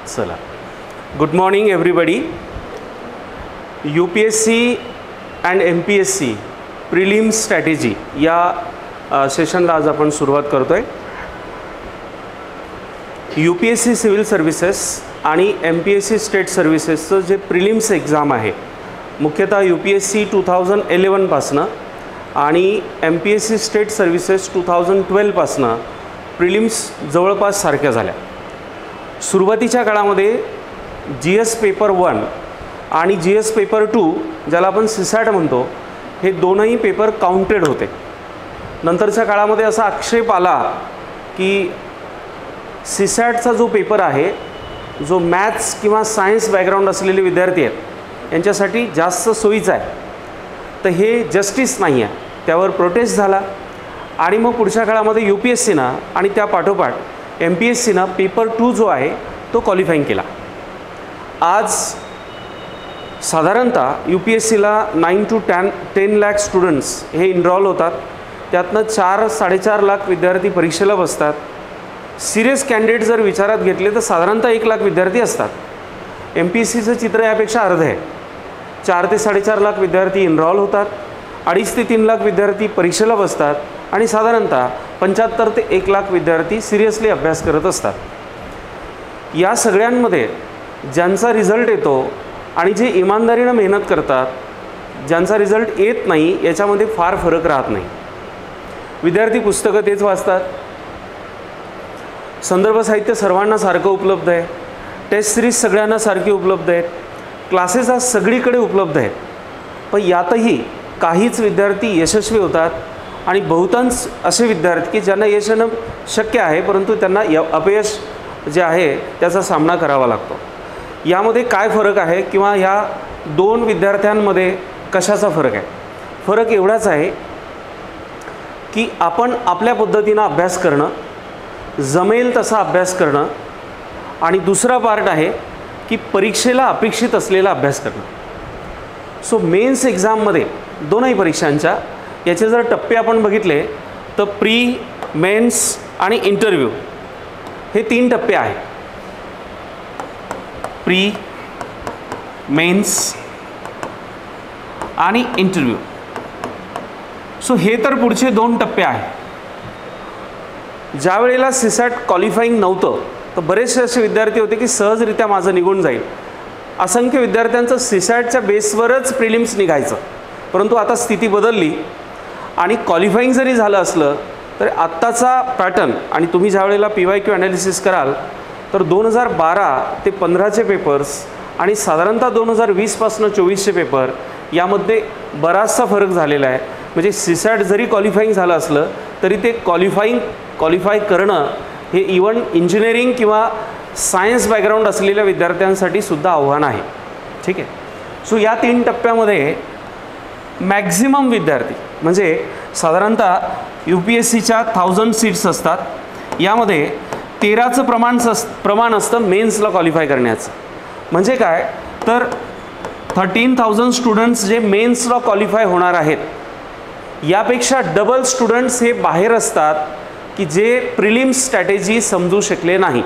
चला, good morning everybody. UPSC and MPSC prelims strategy या सेशनला आज आपण सुरुवात करतो आहे. UPSC सिव्हिल सर्व्हिसेस आणि MPSC स्टेट सर्व्हिसेसचं जे प्रिलिम्स एक्झाम आहे, मुख्यतः UPSC 2011 पासनं आणि MPSC स्टेट सर्व्हिसेस 2012 पासनं प्रिलिम्स जवळपास सारख्या झाल्या. सुरुवातीच्या काळामध्ये GS पेपर 1 आणि GS पेपर 2 ज्याला आपण CSAT म्हणतो, हे दोनही पेपर काउंटेड होते. नंतरच्या काळामध्ये असा आक्षेप आला की CSATचा जो पेपर आहे, जो मॅथ्स किंवा सायन्स बॅकग्राऊंड असलेले विद्यार्थी आहेत यांच्यासाठी जास्त सोयीचा आहे, तर हे जस्टिस नाही आहे. त्यावर प्रोटेस्ट झाला आणि मग पुढच्या काळामध्ये UPSCनं आणि त्या पाठोपाठ MPSCनं पेपर 2 जो आहे तो क्वालिफाईंग केला. आज साधारणतः UPSCला 9 to 10 लाख स्टुडंट्स हे इनरोल होतात. त्यातनं 4-4.5 लाख विद्यार्थी परीक्षेला बसतात. सिरियस कॅन्डिडेट जर विचारात घेतले तर साधारणतः 1 लाख विद्यार्थी असतात. MPSCचं चित्र यापेक्षा अर्ध आहे. 4 ते 4.5 लाख विद्यार्थी इनरोल होतात, 2.5 ते 3 लाख विद्यार्थी परीक्षेला बसतात आणि साधारणतः 75 ते 1 लाख विद्यार्थी सिरियसली अभ्यास करत असतात. या सगळ्यांमध्ये ज्यांचा रिझल्ट येतो आणि जे इमानदारीनं मेहनत करतात, ज्यांचा रिझल्ट येत नाही, याच्यामध्ये फार फरक राहत नाही. विद्यार्थी पुस्तकं तेच वाचतात, संदर्भ साहित्य सर्वांना सारखं उपलब्ध आहे, टेस्ट सिरीज सगळ्यांना सारखी उपलब्ध आहेत, क्लासेस आज सगळीकडे उपलब्ध आहेत. पण यातही काहीच विद्यार्थी यशस्वी होतात आणि बहुतांश असे विद्यार्थी की ज्यांना यश येणं शक्य आहे, परंतु त्यांना अपयश जे आहे त्याचा सामना करावा लागतो. यामध्ये काय फरक आहे किंवा ह्या दोन विद्यार्थ्यांमध्ये कशाचा फरक आहे? फरक एवढाच आहे की आपण आपल्या पद्धतीनं अभ्यास करणं, जमेल तसा अभ्यास करणं, आणि दुसरा पार्ट आहे की परीक्षेला अपेक्षित असलेला अभ्यास करणं. सो मेन्स एक्झाममध्ये दोनही परीक्षांच्या याचे जर टप्पे आपण बघितले तर प्री, मेन्स आणि इंटरव्ह्यू हे 3 टप्पे आहेत. प्री, मेन्स आणि इंटरव्ह्यू. सो हे तर पुढचे 2 टप्पे आहेत. ज्या वेळेला CSAT क्वालिफाईंग नव्हतं तर बरेचसे असे विद्यार्थी होते की सहजरित्या माझं निघून जाईल. असंख्य विद्यार्थ्यांचं CSATच्या बेसवरच प्रिलिम्स निघायचं. परंतु आता स्थिती बदलली आणि क्वालिफाईंग जरी झालं असलं तर आत्ताचा पॅटर्न, आणि तुम्ही ज्या वेळेला PYQ ॲनालिसिस कराल तर 2012 ते 15चे पेपर्स आणि साधारणतः 2020पासून 24चे पेपर यामध्ये बराचसा फरक झालेला आहे. म्हणजे CSAT जरी क्वालिफाईंग झालं असलं तरी ते क्वालिफाय करणं हे इव्हन इंजिनिअरिंग किंवा सायन्स बॅकग्राऊंड असलेल्या विद्यार्थ्यांसाठी सुद्धा आव्हान आहे. ठीक आहे. सो या 3 टप्प्यामध्ये मॅक्झिमम विद्यार्थी, म्हणजे साधारणतः UPSCच्या 1000 सीट्स असतात, यामध्ये 13चं प्रमाण असतं मेन्सला क्वालिफाय करण्याचं. म्हणजे काय तर 13,000 स्टुडंट्स जे मेन्सला क्वालिफाय होणार आहेत, यापेक्षा डबल स्टुडंट्स हे बाहेर असतात की जे प्रिलिम्स स्ट्रॅटेजी समजू शकले नाही.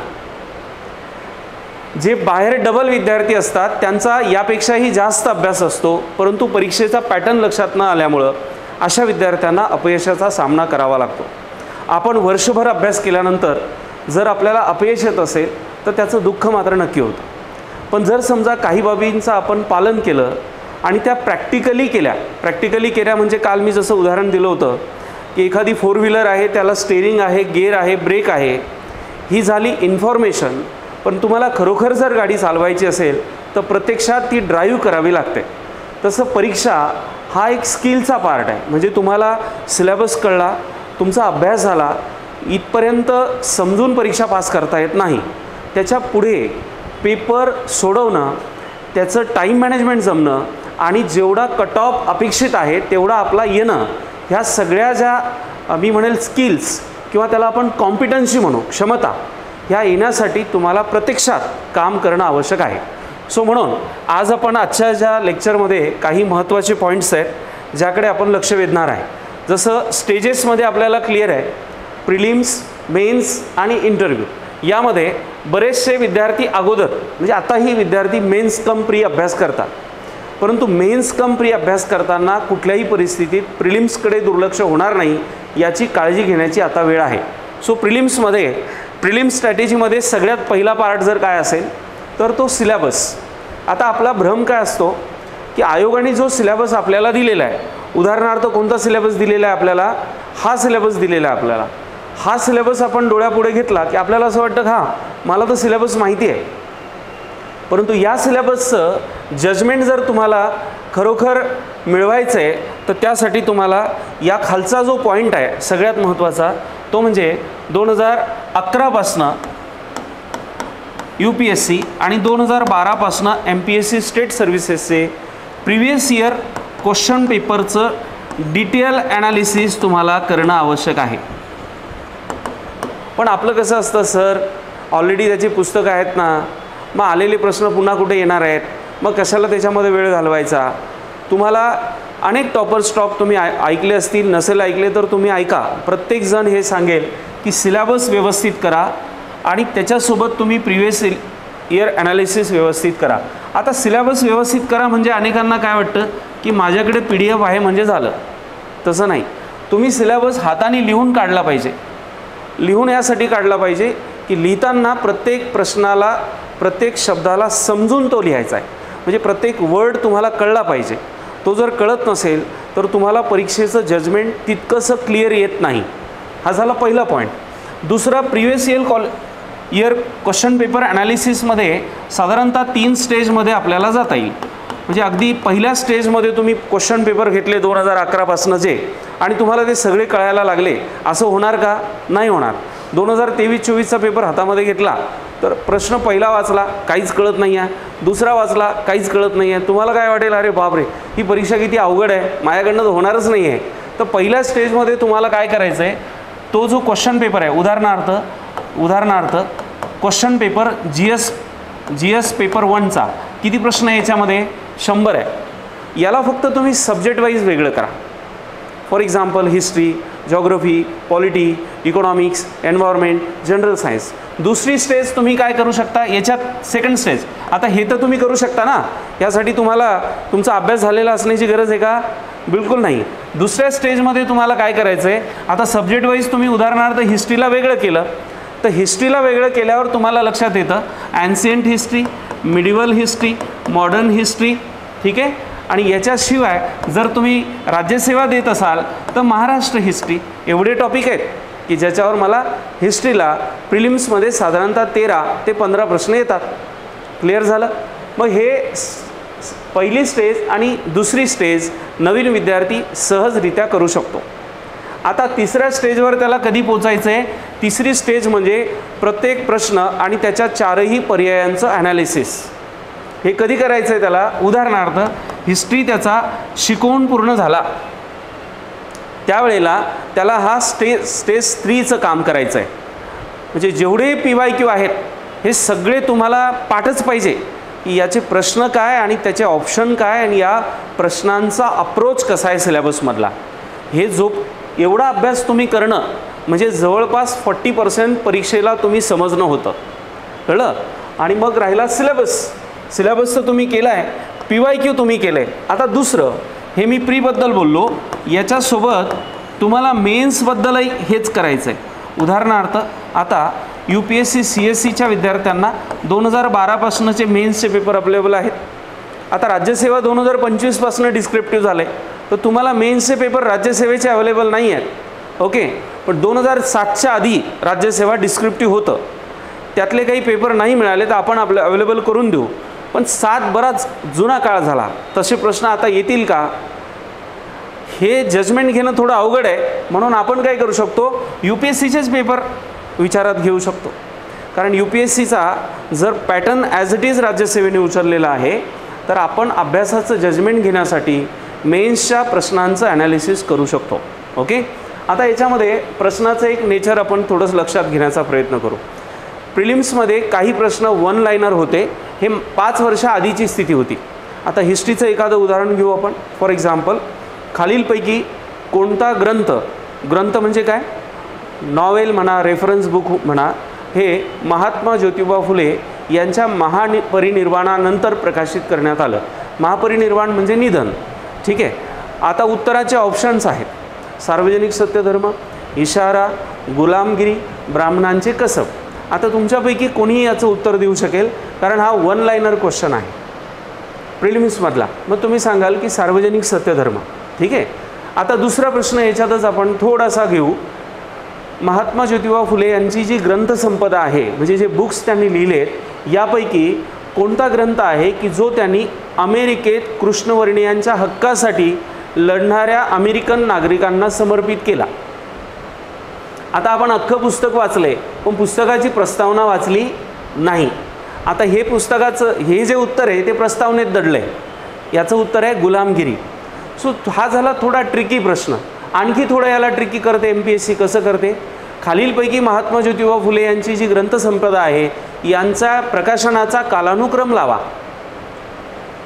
जे बाहेर डबल विद्यार्थी असतात त्यांचा यापेक्षाही जास्त अभ्यास असतो, परंतु परीक्षेचा पॅटर्न लक्षात न आल्यामुळं अशा विद्यार्थ्यांना अपयशाचा सामना करावा लागतो. आपण वर्षभर अभ्यास केल्यानंतर जर आपल्याला अपयश येत असेल तर त्याचं दुःख मात्र नक्की होतं. पण जर समजा काही बाबींचं आपण पालन केलं आणि त्या प्रॅक्टिकली केल्या म्हणजे काल मी जसं उदाहरण दिलं होतं की एखादी 4 व्हीलर आहे, त्याला स्टेअरिंग आहे, गेअर आहे, ब्रेक आहे, ही झाली इन्फॉर्मेशन. पण तुम्हाला खरोखर जर गाडी चालवायची असेल तर प्रत्यक्षात ती ड्राईव्ह करावी लागते. तसं परीक्षा हा एक स्किलचा पार्ट आहे. म्हणजे तुम्हाला सिलेबस कळला, तुमचा अभ्यास झाला, इथपर्यंत समजून परीक्षा पास करता येत नाही. त्याच्या पुढे पेपर सोडवणं, त्याचं टाईम मॅनेजमेंट जमणं आणि जेवढा कट ऑफ अपेक्षित आहे तेवढा आपला येणं, ह्या सगळ्या ज्या मी म्हणेल स्किल्स किंवा त्याला आपण कॉम्पिटन्सी म्हणू, क्षमता, ह्या येण्यासाठी तुम्हाला प्रत्यक्षात काम करणं आवश्यक आहे. सो म्हणून आज आपण आजच्या ज्या लेक्चरमध्ये काही महत्त्वाचे पॉईंट्स आहेत ज्याकडे आपण लक्ष वेधणार आहे. जसं स्टेजेसमध्ये आपल्याला क्लिअर आहे, प्रिलिम्स, मेन्स आणि इंटरव्ह्यू यामध्ये बरेचसे विद्यार्थी अगोदर म्हणजे आताही विद्यार्थी मेन्स कम प्री अभ्यास करतात, परंतु मेन्स कम प्री अभ्यास करताना कुठल्याही परिस्थितीत प्रिलिम्सकडे दुर्लक्ष होणार नाही याची काळजी घेण्याची आता वेळ आहे. सो प्रिलिम्स स्ट्रॅटेजीमध्ये सगळ्यात पहिला पार्ट जर काय असेल तर तो सिलेबस. आता आपला भ्रम काय असतो की आयोगाने जो सिलेबस आपल्याला दिलेला आहे, उदाहरणार्थ कोणता सिलेबस दिलेला आहे आपल्याला, हा सिलेबस दिलेला आहे आपल्याला, हा सिलेबस आपण डोळ्यापुढे घेतला की आपल्याला असं वाटतं हां मला तर सिलेबस माहिती आहे. परंतु या सिलेबसचं जजमेंट जर तुम्हाला खरोखर मिळवायचं आहे तर त्यासाठी तुम्हाला या खालचा जो पॉईंट आहे सगळ्यात महत्त्वाचा तो म्हणजे 2011पासनं UPSC आणि 2012पासनं MPSC स्टेट सर्व्हिसेसचे प्रिव्हियस इयर क्वेश्चन पेपरचं डिटेल ॲनालिसिस तुम्हाला करणं आवश्यक आहे. पण आपलं कसं असतं सर, ऑलरेडी त्याची पुस्तकं आहेत ना, मग आलेले प्रश्न पुन्हा कुठे येणार आहेत, मग कशाला त्याच्यामध्ये वेळ घालवायचा. तुम्हाला अनेक टॉपर्स टॉक तुम्ही ऐकले असतील, नसेल ऐकले तर तुम्ही ऐका. प्रत्येकजण हे सांगेल की सिलेबस व्यवस्थित करा आणि त्याच्यासोबत तुम्ही प्रिव्हियस इयर ॲनालिसिस व्यवस्थित करा. आता सिलेबस व्यवस्थित करा म्हणजे अनेकांना काय वाटतं की माझ्याकडे PDF आहे म्हणजे झालं. तसं नाही, तुम्ही सिलेबस हाताने लिहून काढला पाहिजे. लिहून यासाठी काढला पाहिजे की लिहिताना प्रत्येक प्रश्नाला प्रत्येक शब्दाला समजून तो लिहायचा आहे, म्हणजे प्रत्येक वर्ड तुम्हाला कळला पाहिजे. तो जर कळत नसेल तर तुम्हाला परीक्षेचं जजमेंट तितकंसं क्लिअर येत नाही. हा झाला पहिला पॉईंट. दुसरा, प्रिव्हियस इयर क्वेश्चन पेपर ॲनालिसिसमध्ये साधारणतः 3 स्टेजमध्ये आपल्याला जाता येईल. म्हणजे अगदी पहिल्या स्टेजमध्ये तुम्ही क्वेश्चन पेपर घेतले 2011पासूनचे आणि तुम्हाला ते सगळे कळायला लागले, असं होणार का? नाही होणार. 2023-24चा पेपर हातामध्ये घेतला तर प्रश्न पहिला वाचला काहीच कळत नाही आहे, दुसरा वाचला काहीच कळत नाही आहे, तुम्हाला काय वाटेल अरे बापरे ही परीक्षा किती अवघड आहे, माझ्याकडनं तर होणारच नाही आहे. तर पहिल्या स्टेजमध्ये तुम्हाला काय करायचं आहे, तो जो क्वेश्चन पेपर आहे उदाहरणार्थ क्वेश्चन पेपर GS पेपर 1चा किती प्रश्न आहे याच्यामध्ये 100 आहे. याला फक्त तुम्ही सब्जेक्ट वाईज वेगळं करा. For example history, geography, polity, economics, environment, general science. दुसरी स्टेज तुम्ही काय करू शकता याच्यात, सेकंड स्टेज. आता हे तर तुम्ही करू शकता ना, यासाठी तुम्हाला तुमचा अभ्यास झालेला असण्याची गरज आहे का? बिलकुल नाही. दुसऱ्या स्टेजमध्ये तुम्हाला काय करायचं आहे, आता सब्जेक्ट वाईज तुम्ही उदाहरणार्थ हिस्ट्रीला वेगळं केलं तर हिस्ट्रीला वेगळं केल्यावर तुम्हाला लक्षात येतं ancient history, medieval history, modern history, ठीक आहे. आणि याच्याशिवाय जर तुम्ही राज्यसेवा देत असाल तर महाराष्ट्र हिस्ट्री. एवढे टॉपिक आहेत की ज्याच्यावर मला हिस्ट्रीला प्रिलिम्समध्ये साधारणतः 13 ते 15 प्रश्न येतात. क्लिअर झालं? मग हे पहिली स्टेज आणि दुसरी स्टेज नवीन विद्यार्थी सहजरित्या करू शकतो. आता तिसऱ्या स्टेजवर त्याला कधी पोचायचं आहे? तिसरी स्टेज म्हणजे प्रत्येक प्रश्न आणि त्याच्या 4ही पर्यायांचं ॲनालिसिस. हे कधी करायचं आहे त्याला? उदाहरणार्थ हिस्ट्री त्याचा शिकवून पूर्ण झाला त्यावेळेला त्याला हा स्टेज 3चं काम करायचं आहे. म्हणजे जेवढे PYQ आहेत हे सगळे तुम्हाला पाठच पाहिजे की याचे प्रश्न काय आणि त्याचे ऑप्शन काय आणि या प्रश्नांचा अप्रोच कसा आहे सिलेबसमधला. हे एवढा अभ्यास तुम्ही करणं म्हणजे जवळपास 40% परीक्षेला तुम्ही समजणं होतं. कळलं? आणि मग राहिला सिलेबस तर तुम्ही केला आहे, PYQ तुम्ही केलं आहे. आता दुसरं, हे मी प्रीबद्दल बोललो, याच्यासोबत तुम्हाला मेन्सबद्दलही हेच करायचं आहे. उदाहरणार्थ आता UPSC CSCच्या विद्यार्थ्यांना 2012पासूनचे मेन्सचे पेपर अवेलेबल आहेत. आता राज्यसेवा 2025पासून डिस्क्रिप्टिव्ह झाले तर तुम्हाला मेन्सचे पेपर राज्यसेवेचे अवेलेबल नाही आहेत. ओके, पण 2007च्या आधी राज्यसेवा डिस्क्रिप्टिव्ह होतं, त्यातले काही पेपर नाही मिळाले तर आपण आपलं अवेलेबल करून देऊ. पण 7 बराच जुना काळ झाला, तसे प्रश्न आता येतील का हे जजमेंट घेणं थोडं अवघड आहे. म्हणून आपण काय करू शकतो, UPSCचेच पेपर विचारात घेऊ शकतो. कारण UPSCचा जर पॅटर्न ॲज इट इज राज्यसेवेने उचललेला आहे तर आपण अभ्यासाचं जजमेंट घेण्यासाठी मेन्सच्या प्रश्नांचं ॲनालिसिस करू शकतो. ओके, आता याच्यामध्ये प्रश्नाचं एक नेचर आपण थोडंसं लक्षात घेण्याचा प्रयत्न करू. प्रिलिम्समध्ये काही प्रश्न 1 लाइनर होते, हे 5 वर्षाआधीची स्थिती होती. आता हिस्ट्रीचं एखादं उदाहरण घेऊ आपण. फॉर एक्झाम्पल, खालीलपैकी कोणता ग्रंथ म्हणजे काय, नॉवेल म्हणा, रेफरन्स बुक म्हणा, हे महात्मा ज्योतिबा फुले यांच्या महापरिनिर्वाणानंतर प्रकाशित करण्यात आलं. महापरिनिर्वाण म्हणजे निधन. ठीक आहे. आता उत्तराचे ऑप्शन्स आहेत: सार्वजनिक सत्यधर्म, इशारा, गुलामगिरी, ब्राह्मणांचे कसब. आता तुमच्यापैकी कोणीही याचं उत्तर देऊ शकेल, कारण हा वन लाइनर क्वेश्चन आहे प्रिलिम्समधला. मग तुम्ही सांगाल की सार्वजनिक सत्यधर्म. ठीक आहे. आता दुसरा प्रश्न याच्यातच आपण थोडासा घेऊ. महात्मा ज्योतिबा फुले यांची जी ग्रंथसंपदा आहे, म्हणजे जे बुक्स त्यांनी लिहिलेत, यापैकी कोणता ग्रंथ आहे की जो त्यांनी अमेरिकेत कृष्णवर्णियांच्या हक्कासाठी लढणाऱ्या अमेरिकन नागरिकांना समर्पित केला? आता आपण अख्खं पुस्तक वाचले, पण पुस्तकाची प्रस्तावना वाचली नाही. आता हे पुस्तकाचं हे जे उत्तर आहे ते प्रस्तावनेत दडलं आहे. याचं उत्तर आहे गुलामगिरी. सो हा झाला थोडा ट्रिकी प्रश्न. आणखी थोडं याला ट्रिकी करते MPSC. कसं करते? खालीलपैकी महात्मा ज्योतिबा फुले यांची जी ग्रंथसंपदा आहे यांचा प्रकाशनाचा कालानुक्रम लावा.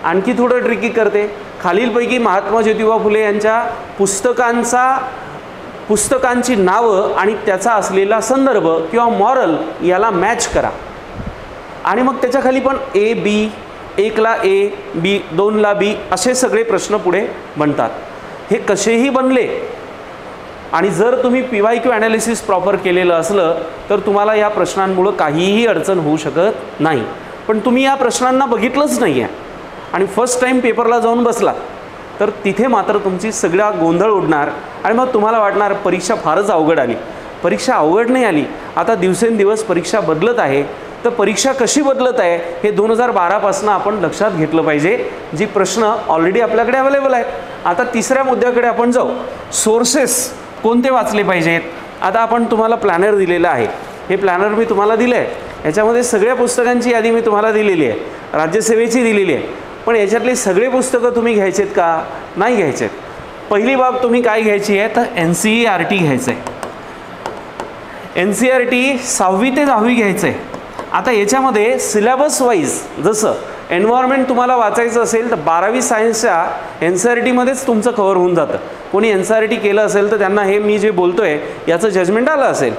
आणखी थोडं ट्रिकी करते. खालीलपैकी महात्मा ज्योतिबा फुले यांच्या पुस्तकांची नावं आणि त्याचा असलेला संदर्भ किंवा मॉरल याला मॅच करा. आणि मग त्याच्याखाली पण A, B, 1ला A, B, 2ला B असे सगळे प्रश्न पुढे बनतात. हे कसेही बनले आणि जर तुम्ही PYQ ॲनालिसिस प्रॉपर केलेलं असलं तर तुम्हाला या प्रश्नांमुळं काहीही अडचण होऊ शकत नाही. पण तुम्ही या प्रश्नांना बघितलंच नाही आहे आणि फर्स्ट टाईम पेपरला जाऊन बसला तर तिथे मात्र तुमची सगळा गोंधळ उडणार आणि मग तुम्हाला वाटणार परीक्षा फारच अवघड आली. परीक्षा अवघड नाही आली. आता दिवसेंदिवस परीक्षा बदलत आहे. तर परीक्षा कशी बदलत आहे हे 2012पासून आपण लक्षात घेतलं पाहिजे. जी प्रश्न ऑलरेडी आपल्याकडे अवेलेबल आहेत. आता तिसऱ्या मुद्द्याकडे आपण जाऊ. सोर्सेस कोणते वाचले पाहिजेत? आता आपण तुम्हाला प्लॅनर दिलेलं आहे. हे प्लॅनर मी तुम्हाला दिलं आहे. याच्यामध्ये सगळ्या पुस्तकांची यादी मी तुम्हाला दिलेली आहे. राज्यसेवेची दिलेली आहे. पण याच्यातली सगळी पुस्तकं तुम्ही घ्यायचेत का? नाही घ्यायचेत. पहिली बाब तुम्ही काय घ्यायची आहे तर NCERT घ्यायचं आहे. NCERT 6वी ते 10वी घ्यायचं आहे. आता याच्यामध्ये सिलेबस वाईज जसं एन्व्हायरमेंट तुम्हाला वाचायचं असेल तर 12वी सायन्सच्या NCERTमध्येच तुमचं कव्हर होऊन जातं. कोणी NCERT केलं असेल तर त्यांना हे मी जे बोलतो आहे याचं जजमेंट आलं असेल.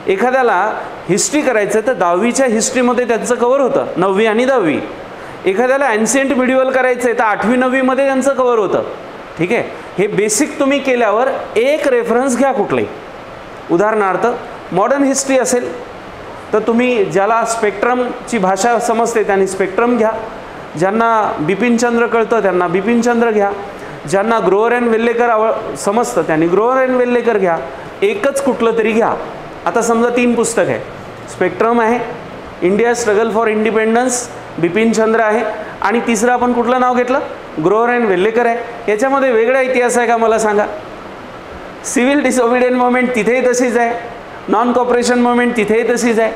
एखाद्याला हिस्ट्री करायचं आहे तर 10वीच्या हिस्ट्रीमध्ये त्यांचं कव्हर होतं, 9वी आणि 10वी. एखाद्याला ॲन्शियंट मिडिवल करायचं आहे तर 8वी 9वीमध्ये त्यांचं कव्हर होतं. ठीक आहे. हे बेसिक तुम्ही केल्यावर एक रेफरन्स घ्या कुठलाही. उदाहरणार्थ मॉडर्न हिस्ट्री असेल तर तुम्ही ज्याला स्पेक्ट्रमची भाषा समजते त्यांनी स्पेक्ट्रम घ्या. ज्यांना बिपिनचंद्र कळतं त्यांना बिपिनचंद्र घ्या. ज्यांना ग्रोवर अँड वेल्लेकर समजतं त्यांनी ग्रोवर अँड वेल्लेकर घ्या. एकच कुठलं तरी घ्या. आता समजा 3 पुस्तक आहे. स्पेक्ट्रम आहे, India struggle for independence Bipin Chandra आहे आणि तिसरं आपण कुठलं नाव घेतलं? ग्रोवर अँड वेल्लेकर आहे. याच्यामध्ये वेगळा इतिहास आहे का मला सांगा? सिव्हिल डिसओबिडियंट मुवमेंट तिथेही तशीच आहे. नॉन कॉपरेशन मुवमेंट तिथेही तशीच आहे.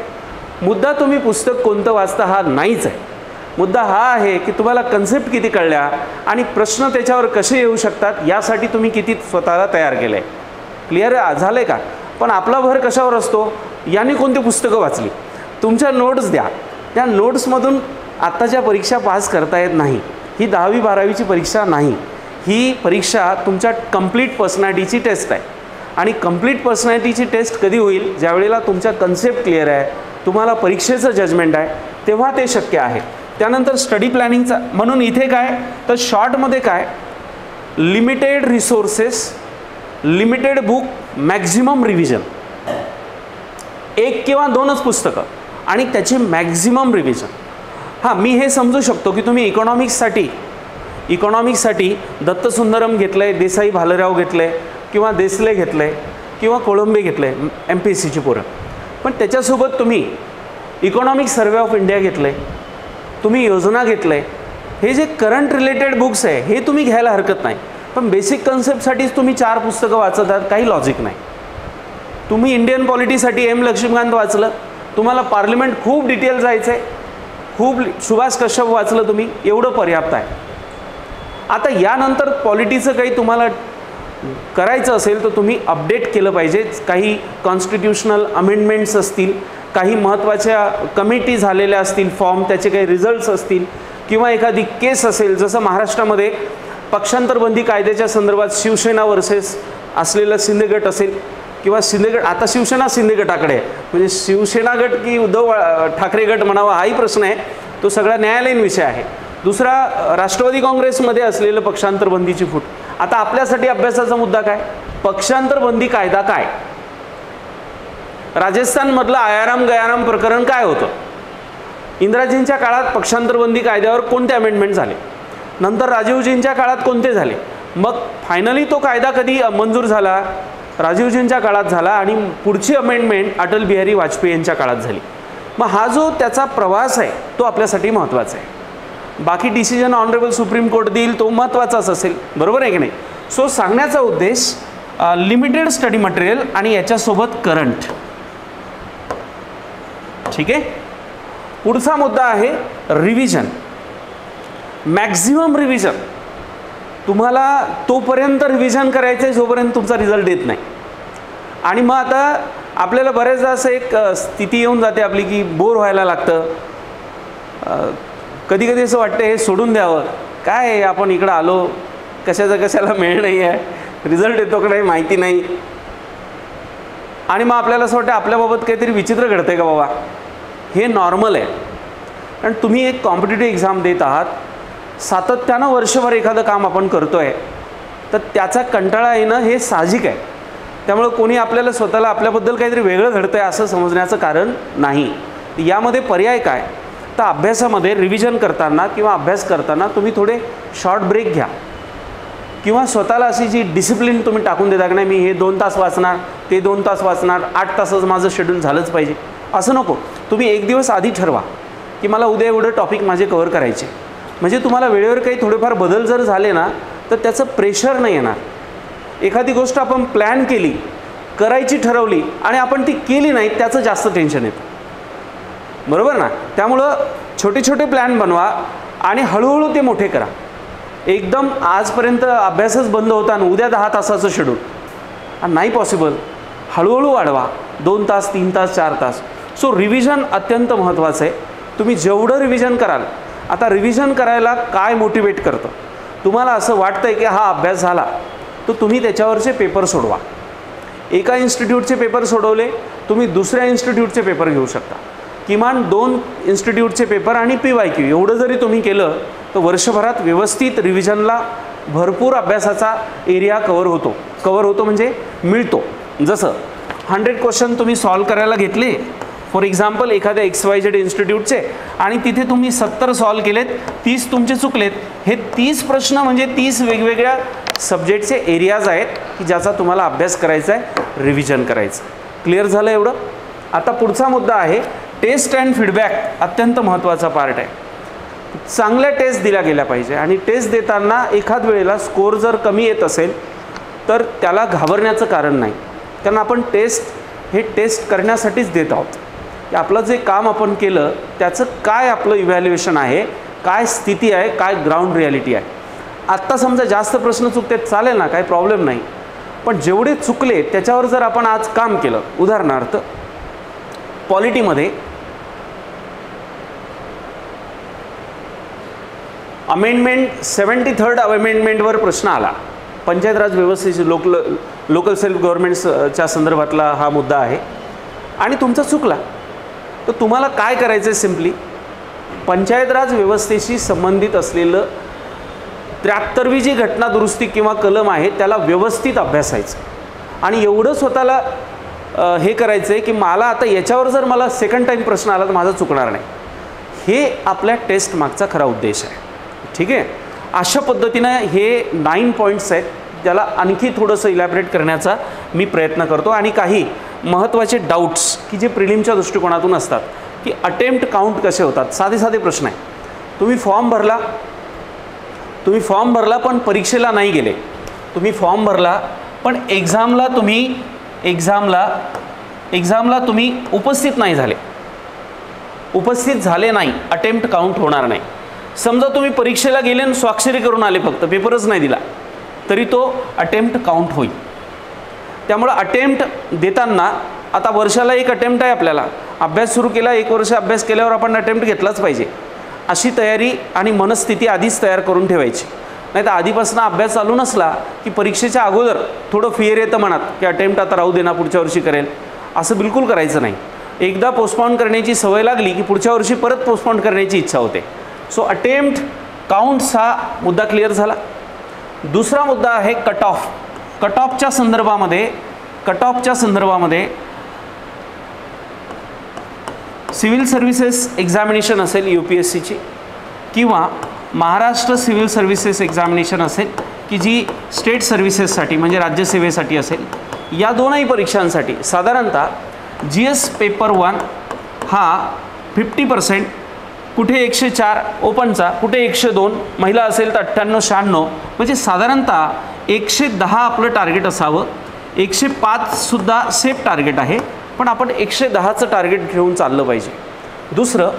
मुद्दा तुम्ही पुस्तक कोणतं वाचता हा नाहीच आहे. मुद्दा हा आहे की तुम्हाला कन्सेप्ट किती कळल्या आणि प्रश्न त्याच्यावर कसे येऊ शकतात यासाठी तुम्ही किती स्वतःला तयार केलं आहे. क्लिअर झालं आहे का? पण आपला भर कशावर असतो? यांनी कोणती पुस्तकं वाचली, तुमच्या नोट्स द्या. त्या नोट्समधून आत्ताच्या परीक्षा पास करता येत नाही. ही 10वी 12वीची परीक्षा नाही. ही परीक्षा तुमच्या कंप्लीट पर्सनॅलिटीची टेस्ट आहे. आणि कंप्लीट पर्सनॅलिटीची टेस्ट कधी होईल? ज्यावेळेला तुमच्या कन्सेप्ट क्लिअर आहे, तुम्हाला परीक्षेचं जजमेंट आहे, तेव्हा ते शक्य आहे. त्यानंतर स्टडी प्लॅनिंगचा. म्हणून इथे काय तर शॉर्टमध्ये काय, limited resources, limited book, maximum revision. 1 किंवा 2च पुस्तकं आणि त्याची मॅक्झिमम रिव्हिजन. हां, मी हे समजू शकतो की तुम्ही इकॉनॉमिक्ससाठी दत्तसुंदरम घेतलं आहे, देसाई भालेराव घेतलं आहे किंवा देसले घेतलं आहे किंवा कोळंबे घेतलं आहे MPSCची पोरं. पण त्याच्यासोबत तुम्ही इकॉनॉमिक सर्वे ऑफ इंडिया घेतलं आहे, तुम्ही योजना घेतलं आहे. हे जे करंट रिलेटेड बुक्स आहे हे तुम्ही घ्यायला हरकत नाही. पण बेसिक कन्सेप्टसाठीच तुम्ही 4 पुस्तकं वाचत आहात, काही लॉजिक नाही. तुम्ही इंडियन पॉलिटीसाठी M लक्ष्मीकांत वाचलं, तुम्हाला पार्लिमेंट खूप डिटेल जायचं आहे, खूप सुभाष कश्यप वाचलं तुम्ही, एवढं पर्याप्त आहे. आता यानंतर पॉलिटीचं काही तुम्हाला करायचं असेल तर तुम्ही अपडेट केलं पाहिजे. काही कॉन्स्टिट्यूशनल अमेंडमेंट्स असतील, काही महत्त्वाच्या कमिटी झालेल्या असतील फॉर्म, त्याचे काही रिझल्ट्स असतील किंवा एखादी केस असेल. जसं महाराष्ट्रामध्ये पक्षांतरबंदी कायद्याच्या संदर्भात शिवसेना वर्सेस असलेलं शिंदे गट असेल किंवा शिंदे गट, आता शिवसेना शिंदे गटाकडे आहे, म्हणजे शिवसेना गट की उद्धव ठाकरे गट म्हणावा हाही प्रश्न आहे, तो सगळा न्यायालयीन विषय आहे. दुसरा, राष्ट्रवादी काँग्रेसमध्ये असलेलं पक्षांतर बंदीची फूट. आता आपल्यासाठी अभ्यासाचा मुद्दा काय? पक्षांतर बंदी कायदा काय? राजस्थानमधलं आयाराम गयाराम प्रकरण काय होतं? इंदिराजींच्या काळात पक्षांतर बंदी कायद्यावर कोणते अमेंडमेंट झाले? नंतर राजीवजींच्या काळात कोणते झाले? मग फायनली तो कायदा कधी मंजूर झाला? राजीवजींच्या काळात झाला आणि पुढची अमेंडमेंट अटल बिहारी वाजपेयी यांच्या काळात झाली. मग हा जो त्याचा प्रवास आहे तो आपल्यासाठी महत्त्वाचा आहे. बाकी डिसिजन ऑनरेबल सुप्रीम कोर्ट देईल तो महत्त्वाचाच असेल, बरोबर आहे की नाही? सो सांगण्याचा उद्देश लिमिटेड स्टडी मटेरियल आणि याच्यासोबत करंट. ठीक आहे. पुढचा मुद्दा आहे रिव्हिजन. मॅक्झिमम रिव्हिजन तुम्हाला तोपर्यंत रिव्हिजन करायचं आहे जोपर्यंत तुमचा रिझल्ट येत नाही. आणि मग आता आपल्याला बऱ्याचदा असं एक स्थिती येऊन जाते आपली की बोर व्हायला लागतं. कधी कधी असं वाटतं हे सोडून द्यावं, काय आपण इकडं आलो कशाला मेळ नाही आहे, रिझल्ट येतो का नाही माहिती नाही. आणि मग आपल्याला असं वाटतं आपल्याबाबत काहीतरी विचित्र घडतं आहे का बाबा. हे नॉर्मल आहे, कारण तुम्ही एक कॉम्पिटिटिव्ह एक्झाम देत आहात, सातत्यानं वर्षभर एखादं काम आपण करतो आहे, तर त्याचा कंटाळा येणं हे साहजिक आहे. त्यामुळे कोणी आपल्याला स्वतःला आपल्याबद्दल काहीतरी वेगळं घडतं आहे असं समजण्याचं कारण नाही. यामध्ये पर्याय काय? तर अभ्यासामध्ये रिव्हिजन करताना किंवा अभ्यास करताना तुम्ही थोडे शॉर्ट ब्रेक घ्या, किंवा स्वतःला अशी जी डिसिप्लिन तुम्ही टाकून देता की नाही मी हे 2 तास वाचणार, ते 2 तास वाचणार, 8 तासच माझं शेड्यूल झालंच पाहिजे, असं नको. तुम्ही एक दिवस आधी ठरवा की मला उद्या एवढं टॉपिक माझे कव्हर करायचे. म्हणजे तुम्हाला वेळेवर काही थोडेफार बदल जर झाले ना तर त्याचं प्रेशर नाही येणार. एखादी गोष्ट आपण प्लॅन केली, करायची ठरवली आणि आपण ती केली नाही, त्याचं जास्त टेन्शन येतं, बरोबर ना? त्यामुळं छोटे छोटे प्लॅन बनवा आणि हळूहळू ते मोठे करा. एकदम आजपर्यंत अभ्यासच बंद होता आणि उद्या 10 तासाचं शेड्यूल नाही पॉसिबल. हळूहळू वाढवा, 2 तास, 3 तास, 4 तास. सो रिव्हिजन अत्यंत महत्त्वाचं आहे. तुम्ही जेवढं रिव्हिजन कराल, आता रिव्हिजन करायला काय मोटिवेट करतं? तुम्हाला असं वाटतं आहे की हा अभ्यास झाला तर तुम्ही त्याच्यावरचे पेपर सोडवा. एका इन्स्टिट्यूटचे पेपर सोडवले, तुम्ही दुसऱ्या इन्स्टिट्यूटचे पेपर घेऊ शकता. किमान 2 इन्स्टिट्यूटचे पेपर आणि PYQ एवढं जरी तुम्ही केलं तर वर्षभरात व्यवस्थित रिव्हिजनला भरपूर अभ्यासाचा एरिया कवर होतो म्हणजे मिळतो. जसं 100 क्वेश्चन तुम्ही सॉल्व करायला घेतले फॉर एक्झाम्पल एखाद्या XYZ इन्स्टिट्यूटचे आणि तिथे तुम्ही 70 सॉल्व केलेत, 30 तुमचे चुकलेत. हे 30 प्रश्न म्हणजे 30 वेगवेगळ्या सब्जेक्टचे एरियाज आहेत की ज्याचा तुम्हाला अभ्यास करायचा आहे, रिव्हिजन करायचं. क्लिअर झालं एवढं? आता पुढचा मुद्दा आहे टेस्ट अँड फीडबॅक. अत्यंत महत्त्वाचा पार्ट आहे. चांगल्या टेस्ट दिल्या गेल्या पाहिजे आणि टेस्ट देताना एखाद वेळेला स्कोर जर कमी येत असेल तर त्याला घाबरण्याचं कारण नाही, कारण आपण हे टेस्ट करण्यासाठीच देत आहोत की आपलं जे काम आपण केलं त्याचं काय आपलं इव्हॅल्युएशन आहे, काय स्थिती आहे, काय ग्राउंड रियालिटी आहे. आत्ता समजा जास्त प्रश्न चुकते चालेल ना, काही प्रॉब्लेम नाही, पण जेवढे चुकले त्याच्यावर जर आपण आज काम केलं. उदाहरणार्थ पॉलिटीमध्ये अमेंडमेंट 73rd अमेंडमेंटवर प्रश्न आला. पंचायत राज व्यवस्थेची लोकल सेल्फ गव्हर्नमेंट्सच्या संदर्भातला हा मुद्दा आहे आणि तुमचा चुकला तर तुम्हाला काय करायचं आहे? सिम्पली पंचायत राज व्यवस्थेशी संबंधित असलेलं 73वी जी घटना दुरुस्ती किंवा कलम आहे त्याला व्यवस्थित अभ्यासायचं आणि एवढं स्वतःला हे करायचं आहे की मला आता याच्यावर जर मला सेकंड टाईम प्रश्न आला तर माझा चुकणार नाही. हे आपल्या टेस्ट मागचा खरा उद्देश आहे. ठीक आहे. अशा पद्धतीनं हे 9 पॉईंट्स आहेत, त्याला आणखी थोडंसं इलॅबरेट करण्याचा मी प्रयत्न करतो. आणि काही महत्त्वाचे डाऊट्स की जे प्रिलिमच्या दृष्टिकोनातून असतात की अटेम्प्ट काउंट कसे होतात. साधे प्रश्न आहे. तुम्ही फॉर्म भरला पण परीक्षेला नाही गेले. तुम्ही फॉर्म भरला पण एक्झामला तुम्ही उपस्थित झाले नाही, अटेम्प्ट काउंट होणार नाही. समजा तुम्ही परीक्षेला गेले आणि स्वाक्षरी करून आले, फक्त पेपरच नाही दिला, तरी तो अटेम्प्ट काउंट होईल. त्यामुळे अटेम्प्ट देताना आता वर्षाला एक अटेम्प्ट आहे. आपल्याला अभ्यास सुरू केला, 1 वर्ष अभ्यास केल्यावर आपण अटेम्प्ट घेतलाच पाहिजे. अशी तयारी आणि मनस्थिती आधीच तयार करून ठेवायची. नाही तर आधीपासून अभ्यास चालू नसला की परीक्षेच्या अगोदर थोडं फिअर येतं मनात की अटेम्प्ट आता राहू दे ना, पुढच्या वर्षी करेल, असं बिलकुल करायचं नाही. एकदा पोस्टपोन करण्याची सवय लागली की पुढच्या वर्षी परत पोस्टपोन करण्याची इच्छा होते. सो अटेम्प्ट काउंट्स हा मुद्दा क्लिअर झाला. दुसरा मुद्दा आहे कट ऑफ. कट ऑफच्या संदर्भामध्ये सिव्हिल सर्व्हिसेस एक्झामिनेशन असेल UPSCची किंवा महाराष्ट्र सिव्हिल सर्व्हिसेस एक्झामिनेशन असेल की जी स्टेट सर्व्हिसेससाठी म्हणजे राज्यसेवेसाठी असेल, या दोनही परीक्षांसाठी साधारणतः GS पेपर 1 हा 50%, कुठे 104 ओपनचा, कुठे 102, महिला असेल तर 98-96, म्हणजे साधारणतः 110 आपलं टार्गेट असावं. 105 सुद्धा सेफ टार्गेट आहे, पण आपण 110चं टार्गेट घेऊन चाललं पाहिजे. दुसरं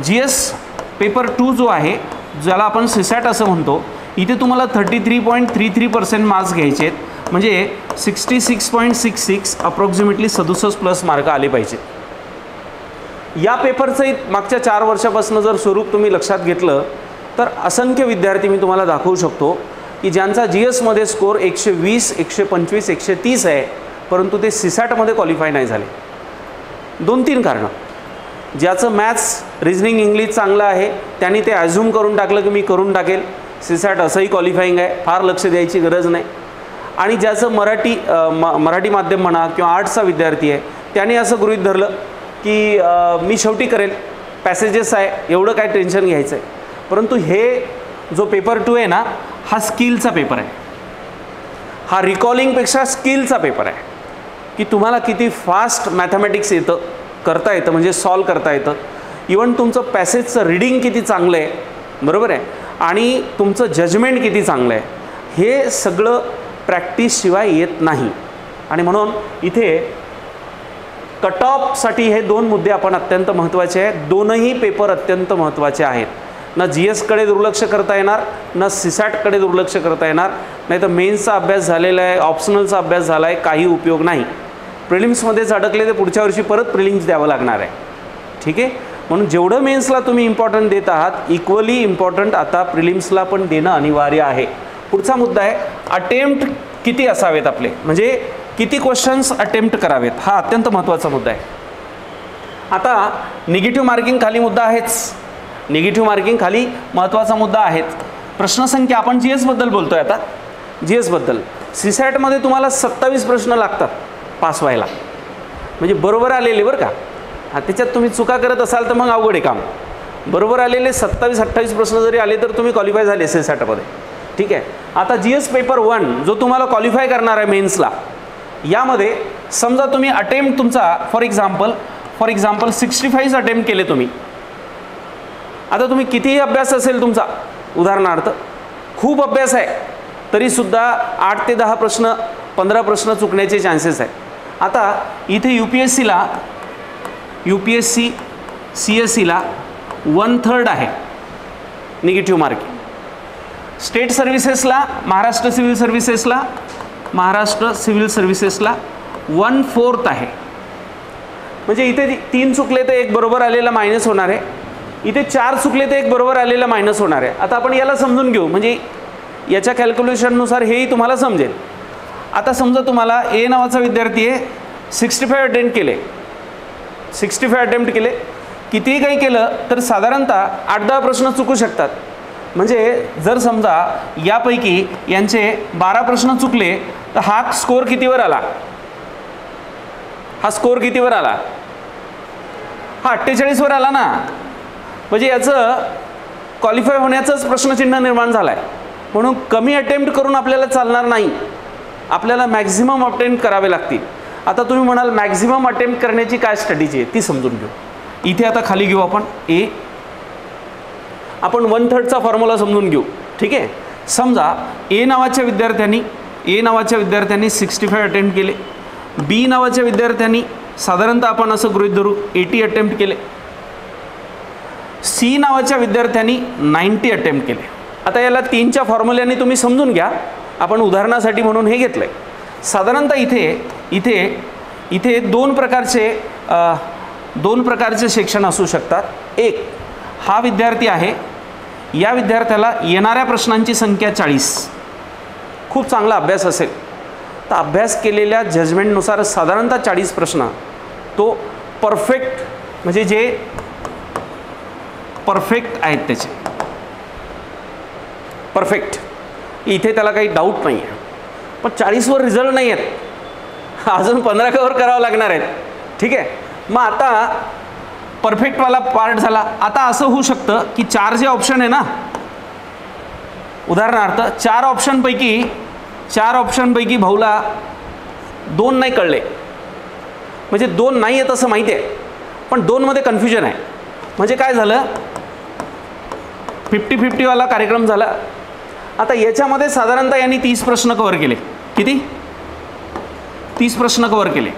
GS पेपर 2 जो आहे, ज्याला आपण CSAT असं म्हणतो, इथे तुम्हाला 33.33% मार्क्स घ्यायचे आहेत, म्हणजे 66.66 अप्रॉक्सिमेटली 67+ मार्क आले पाहिजे. या पेपरचं मागच्या 4 वर्षापासून जर स्वरूप तुम्ही लक्षात घेतलं तर असंख्य विद्यार्थी मी तुम्हाला दाखवू शकतो की ज्यांचा GSमध्ये स्कोर 120, 125, 130 आहे, परंतु ते CSATमध्ये क्वालिफाय नाही झाले. 2-3 कारणं. ज्याचं मॅथ्स, रिझनिंग, इंग्लिश चांगलं आहे त्यांनी ते ॲझ्युम करून टाकलं की मी करून टाकेल, CSAT असंही क्वालिफाईंग आहे, फार लक्ष द्यायची गरज नाही. आणि ज्याचं मराठी माध्यम म्हणा किंवा आर्ट्सचा विद्यार्थी आहे त्याने असं गृहीत धरलं की मी शेवटी करेल, पॅसेजेस आहे, एवढं काय टेन्शन घ्यायचं आहे. परंतु हे जो पेपर 2 आहे ना, हा स्किलचा पेपर आहे. हा रिकॉलिंगपेक्षा स्किलचा पेपर आहे की तुम्हाला किती फास्ट मॅथमॅटिक्स येतं, करता येतं, म्हणजे सॉल्व करता येतं. इवन तुमचं पॅसेजचं रीडिंग किती चांगलं आहे, बरोबर आहे, आणि तुमचं जजमेंट किती चांगलं आहे, हे सगळं प्रॅक्टिसशिवाय येत नाही. आणि म्हणून इथे कट ऑफसाठी हे 2 मुद्दे आपण अत्यंत महत्त्वाचे आहेत. दोनही पेपर अत्यंत महत्त्वाचे आहेत. ना GSकडे दुर्लक्ष करता येणार, ना CSATकडे दुर्लक्ष करता येणार. नाही तर मेन्सचा अभ्यास झालेला आहे, ऑप्शनलचा अभ्यास झाला आहे, काही उपयोग नाही. प्रिलिम्समध्येच अडकले तर पुढच्या वर्षी परत प्रिलिम्स द्यावं लागणार आहे. ठीक आहे, म्हणून जेवढं मेन्सला तुम्ही इम्पॉर्टंट देत आहात, इक्वली इम्पॉर्टंट आता प्रिलिम्सला पण देणं अनिवार्य आहे. पुढचा मुद्दा आहे अटेम्प्ट किती असावेत आपले, म्हणजे किती क्वेश्चन्स अटेम्प्ट करावेत, हा अत्यंत महत्त्वाचा मुद्दा आहे. आता निगेटिव्ह मार्किंग खाली मुद्दा आहेच, निगेटिव्ह मार्किंग खाली महत्त्वाचा मुद्दा आहेच. प्रश्नसंख्या, आपण GSबद्दल बोलतोय आता, GSबद्दल. CSATमध्ये तुम्हाला 27 प्रश्न लागतात पास व्हायला, म्हणजे बरोबर आलेले बरं का. त्याच्यात तुम्ही चुका करत असाल तर मग अवघड आहे काम. बरोबर आलेले 27-28 प्रश्न जरी आले तर तुम्ही क्वालिफाय झाले CSATमध्ये. ठीक आहे. आता GS पेपर 1 जो तुम्हाला क्वालिफाय करणार आहे मेन्सला, यामध्ये समजा तुम्ही अटेम्प्ट तुमचा फॉर एक्झाम्पल 65 अटेम्प्ट केले तुम्ही. आता तुम्ही कितीही अभ्यास असेल तुमचा, उदाहरणार्थ खूप अभ्यास आहे, तरीसुद्धा 8 ते 10 प्रश्न 15 प्रश्न चुकण्याचे चान्सेस आहेत. आता इथे UPSC CSEला 1/3 आहे निगेटिव्ह मार्किंग. स्टेट सर्व्हिसेसला, महाराष्ट्र सिव्हिल सर्व्हिसेसला 1/4 आहे. म्हणजे इथे 3 चुकले तर 1 बरोबर आलेला मायनस होणार आहे, इथे 4 चुकले तर 1 बरोबर आलेला मायनस होणार आहे. आता आपण याला समजून घेऊ, म्हणजे याच्या कॅल्क्युलेशननुसार हेही तुम्हाला समजेल. आता समजा तुम्हाला A नावाचा विद्यार्थी आहे, 65 अटेम्प्ट केले, कितीही काही केलं तर साधारणतः 8-10 प्रश्न चुकू शकतात. म्हणजे जर समजा यापैकी यांचे 12 प्रश्न चुकले तर हा स्कोर कितीवर आला, हा 48वर आला ना. म्हणजे याचं क्वालिफाय होण्याचंच प्रश्नचिन्ह निर्माण झालं आहे. म्हणून कमी अटेम्प्ट करून आपल्याला चालणार नाही, आपल्याला मॅक्झिमम अटेम्प्ट करावे लागतील. आता तुम्ही म्हणाल मॅक्झिमम अटेम्प्ट करण्याची काय स्ट्रॅटेजी आहे ती समजून घेऊ. इथे आता खाली घेऊ आपण आपण 1/3चा फॉर्म्युला समजून घेऊ. ठीक आहे. समजा A नावाच्या विद्यार्थ्यांनी 65 अटेम्प्ट केले, B नावाच्या विद्यार्थ्यांनी साधारणतः आपण असं गृहीत धरू 80 अटेम्प्ट केले, C नावाच्या विद्यार्थ्यांनी 90 अटेम्प्ट केले. आता याला 3च्या फॉर्म्युल्याने तुम्ही समजून घ्या, आपण उदाहरणासाठी म्हणून हे घेतलंय. साधारणतः इथे दोन प्रकारचे सेक्शन असू शकतात. एक, हा विद्यार्थी आहे, या विद्यार्थ्याला येणाऱ्या प्रश्नांची संख्या 40, खूप चांगला अभ्यास असेल तर अभ्यास केलेल्या जजमेंटनुसार साधारणतः 40 प्रश्न तो परफेक्ट, म्हणजे जे परफेक्ट आहेत त्याचे परफेक्ट, इथे त्याला काही डाऊट नाही आहे. पण 40वर रिझल्ट नाही आहेत, अजून 15 कव्हर करावं लागणार आहेत. ठीक आहे, मग आता परफेक्टवाला पार्ट झाला. आता असं होऊ शकतं की 4 जे ऑप्शन आहे ना, उदाहरणार्थ 4 ऑप्शनपैकी भाऊला 2 नाही कळले, म्हणजे 2 नाही आहेत असं माहिती आहे, पण 2 मध्ये कन्फ्युजन आहे. म्हणजे काय झालं, 50-50 वाला कार्यक्रम झाला. आता याच्यामध्ये साधारणतः यांनी 30 प्रश्न कव्हर केले. किती? 30 प्रश्न कव्हर केले.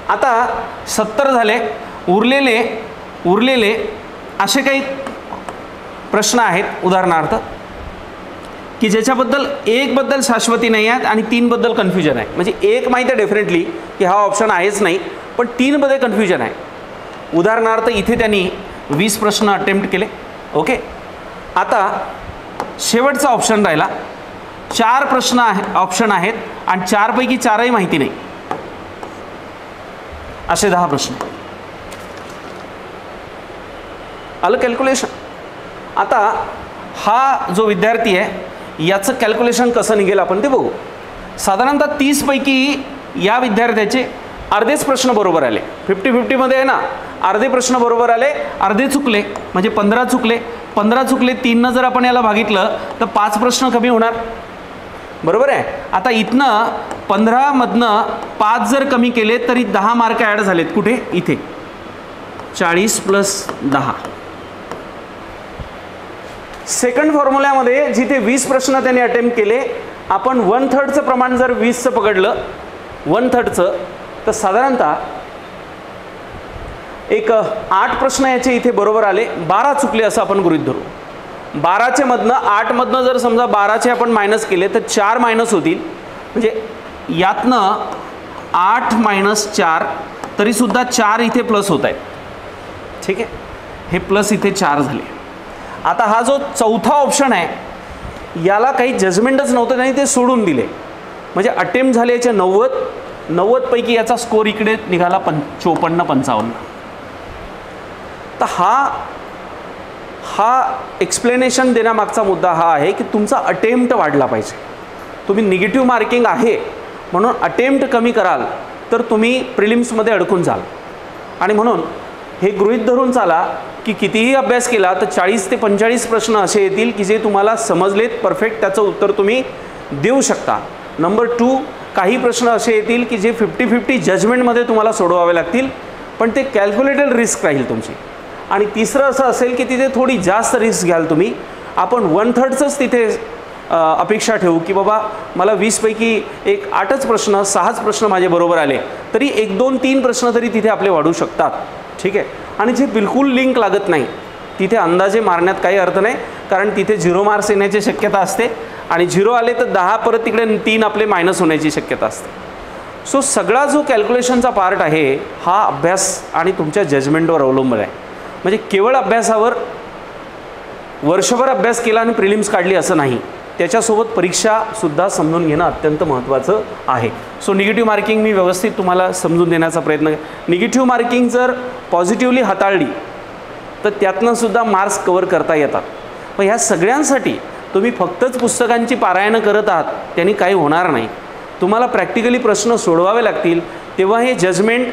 आता 70 झाले. उरलेले असे काही प्रश्न आहेत उदाहरणार्थ की ज्याच्याबद्दल 1 बद्दल शाश्वती नाही आहेत आणि 3 बद्दल कन्फ्युजन आहे. म्हणजे 1 माहिती आहे डेफिनेटली की हा ऑप्शन आहेच नाही, पण 3 मध्ये कन्फ्युजन आहे. उदाहरणार्थ इथे त्यांनी 20 प्रश्न अटेम्प्ट केले. ओके, आता शेवटचा ऑप्शन राहिला. 4 प्रश्न ऑप्शन आहेत आणि 4 पैकी 4ही माहिती नाही, असे 10 प्रश्न. आलं कॅल्क्युलेशन. आता हा जो विद्यार्थी आहे याचं कॅल्क्युलेशन कसं निघेल आपण ते बघू. साधारणतः 30 पैकी या विद्यार्थ्याचे अर्धेच प्रश्न बरोबर आले. 50-50 मध्ये आहे ना, अर्धे प्रश्न बरोबर आले, अर्धे चुकले, म्हणजे 15 चुकले. 15 चुकले 3 जर आपण याला भागितलं तर 5 प्रश्न कमी होणार, बरोबर आहे. आता इथनं 15 मधनं 5 जर कमी केले तरी 10 मार्क ॲड झालेत. कुठे? इथे 40 + 10. सेकंड फॉर्म्युल्यामध्ये जिथे 20 प्रश्न त्यांनी अटेम्प्ट केले, आपण 1/3चं प्रमाण जर 20चं पकडलं, 1/3चं, तर साधारणतः एक 8 प्रश्न याचे इथे बरोबर आले, 12 चुकले असं आपण गृहीत धरू. 12चे मधनं 8 मधनं जर समजा 12चे आपण मायनस केले तर 4 मायनस होतील. म्हणजे यातनं 8 - 4 तरीसुद्धा 4 इथे प्लस होत आहेत. ठीक आहे, हे प्लस इथे 4 झाले. आता हा जो चौथा ऑप्शन आहे याला काही जजमेंटच नव्हतं, त्यांनी ते सोडून दिले. म्हणजे अटेम्प्ट झाले याचे 90 पैकी याचा स्कोर इकडे निघाला 54-55. तर हा एक्सप्लेनेशन देण्यामागचा मुद्दा हा आहे की तुमचा अटेम्प्ट वाढला पाहिजे. तुम्ही निगेटिव्ह मार्किंग आहे म्हणून अटेम्प्ट कमी कराल तर तुम्ही प्रिलिम्समध्ये अडकून जाल. आणि म्हणून हे गृहीत धरून चाला की कितीही अभ्यास केला तर 40 ते 45 प्रश्न असे येतील की जे तुम्हाला समजलेत परफेक्ट, त्याचं उत्तर तुम्ही देऊ शकता. नंबर 2, काही प्रश्न असे येतील की जे 50-50 जजमेंटमध्ये तुम्हाला सोडवावे लागतील, पण ते कॅल्क्युलेटेड रिस्क राहील तुमची. आणि तिसरं असं असेल की तिथे थोडी जास्त रिस्क घ्याल तुम्ही. आपण 1/3चंच तिथे अपेक्षा ठेवू की बाबा मला 20 पैकी एक 8च प्रश्न 6च प्रश्न माझे बरोबर आले तरी 1, 2, 3 प्रश्न तरी तिथे आपले वाढू शकतात. ठीक आहे, आणि जे बिलकुल लिंक लागत नाही तिथे अंदाजे मारण्यात काही अर्थ नाही, कारण तिथे 0 मार्क्स येण्याची शक्यता असते आणि 0 आले तर 10 परत तिकडे 3 आपले मायनस होण्याची शक्यता असते. सो सगळा जो कॅल्क्युलेशनचा पार्ट आहे हा अभ्यास आणि तुमच्या जजमेंटवर अवलंबून आहे. म्हणजे केवळ अभ्यासावर वर्षभर अभ्यास केला आणि प्रिलिम्स काढली असं नाही, त्याच्यासोबत परीक्षासुद्धा समजून घेणं अत्यंत महत्त्वाचं आहे. सो निगेटिव्ह मार्किंग मी व्यवस्थित तुम्हाला समजून देण्याचा प्रयत्न निगेटिव्ह मार्किंग जर पॉझिटिव्हली हाताळली तर त्यातनंसुद्धा मार्क्स कवर करता येतात. पण ह्या सगळ्यांसाठी तुम्ही फक्तच पुस्तकांची पारायणं करत आहात त्यांनी काही होणार नाही. तुम्हाला प्रॅक्टिकली प्रश्न सोडवावे लागतील, तेव्हा हे जजमेंट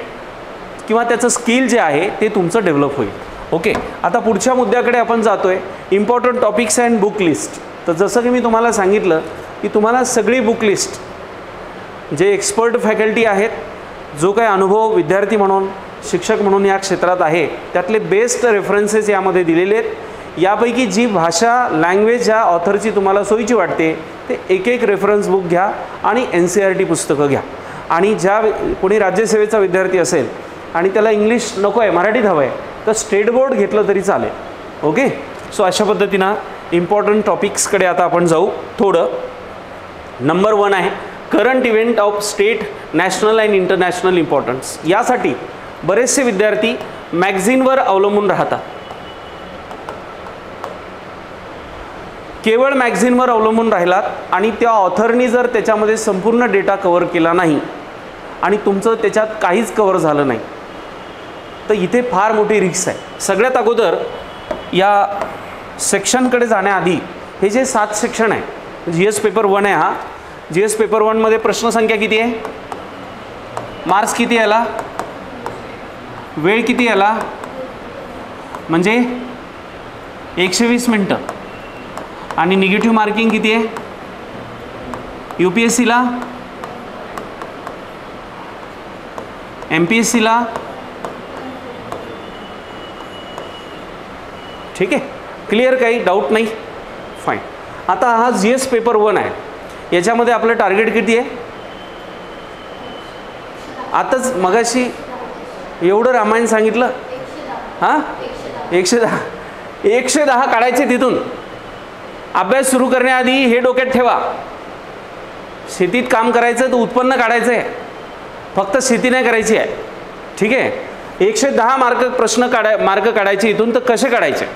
किंवा त्याचं स्किल जे आहे ते तुमचं डेव्हलप होईल. ओके, आता पुढच्या मुद्द्याकडे आपण जातो आहे, important topics and book list. तर जसं की मी तुम्हाला सांगितलं की तुम्हाला सगळी बुक लिस्ट, जे एक्सपर्ट फॅकल्टी आहेत, जो काही अनुभव विद्यार्थी म्हणून शिक्षक म्हणून या क्षेत्रात आहे त्यातले बेस्ट रेफरन्सेस यामध्ये दिलेले आहेत. यापैकी जी भाषा लँग्वेज ज्या ऑथरची तुम्हाला सोयीची वाटते ते एक रेफरन्स बुक घ्या आणि NCERT पुस्तकं घ्या. आणि ज्या कोणी राज्यसेवेचा विद्यार्थी असेल आणि त्याला इंग्लिश नको आहे, मराठीत हवं आहे, तर स्टेट बोर्ड घेतलं तरी चालेल. ओके, सो अशा पद्धतीनं इम्पॉर्टंट टॉपिक्सकडे आता आपण जाऊ थोडं. नंबर 1 आहे current event of state, national and international importance. यासाठी बरेचसे विद्यार्थी मॅगझिनवर अवलंबून राहतात. केवळ मॅगझिनवर अवलंबून राहिलात आणि त्या ऑथरनी जर त्याच्यामध्ये संपूर्ण डेटा कव्हर केला नाही आणि तुमचं त्याच्यात काहीच कव्हर झालं नाही तर इथे फार मोठी रिस्क आहे. सगळ्यात अगोदर या सेक्शनकडे जाण्याआधी हे जे 7 सेक्शन आहे, GS पेपर 1 आहे हा. GS पेपर 1 मध्ये प्रश्नसंख्या किती आहे, मार्क्स किती याला, वेळ किती याला, म्हणजे 120 मिनटं आणि निगेटिव्ह मार्किंग किती आहे UPSCला, MPSCला. ठीक आहे, क्लिअर, काही डाऊट नाही, फाईन. आता हा GS पेपर 1 आहे, याच्यामध्ये आपलं टार्गेट किती आहे. आताच मगाशी एवढं रामायण सांगितलं, हां 110 काढायचे. तिथून अभ्यास सुरू करण्याआधी हे डोक्यात ठेवा, शेतीत काम करायचं तर उत्पन्न काढायचं आहे, फक्त शेती नाही करायची आहे. ठीक आहे, 110 मार्क काढायचे. इथून तर कसे काढायचे.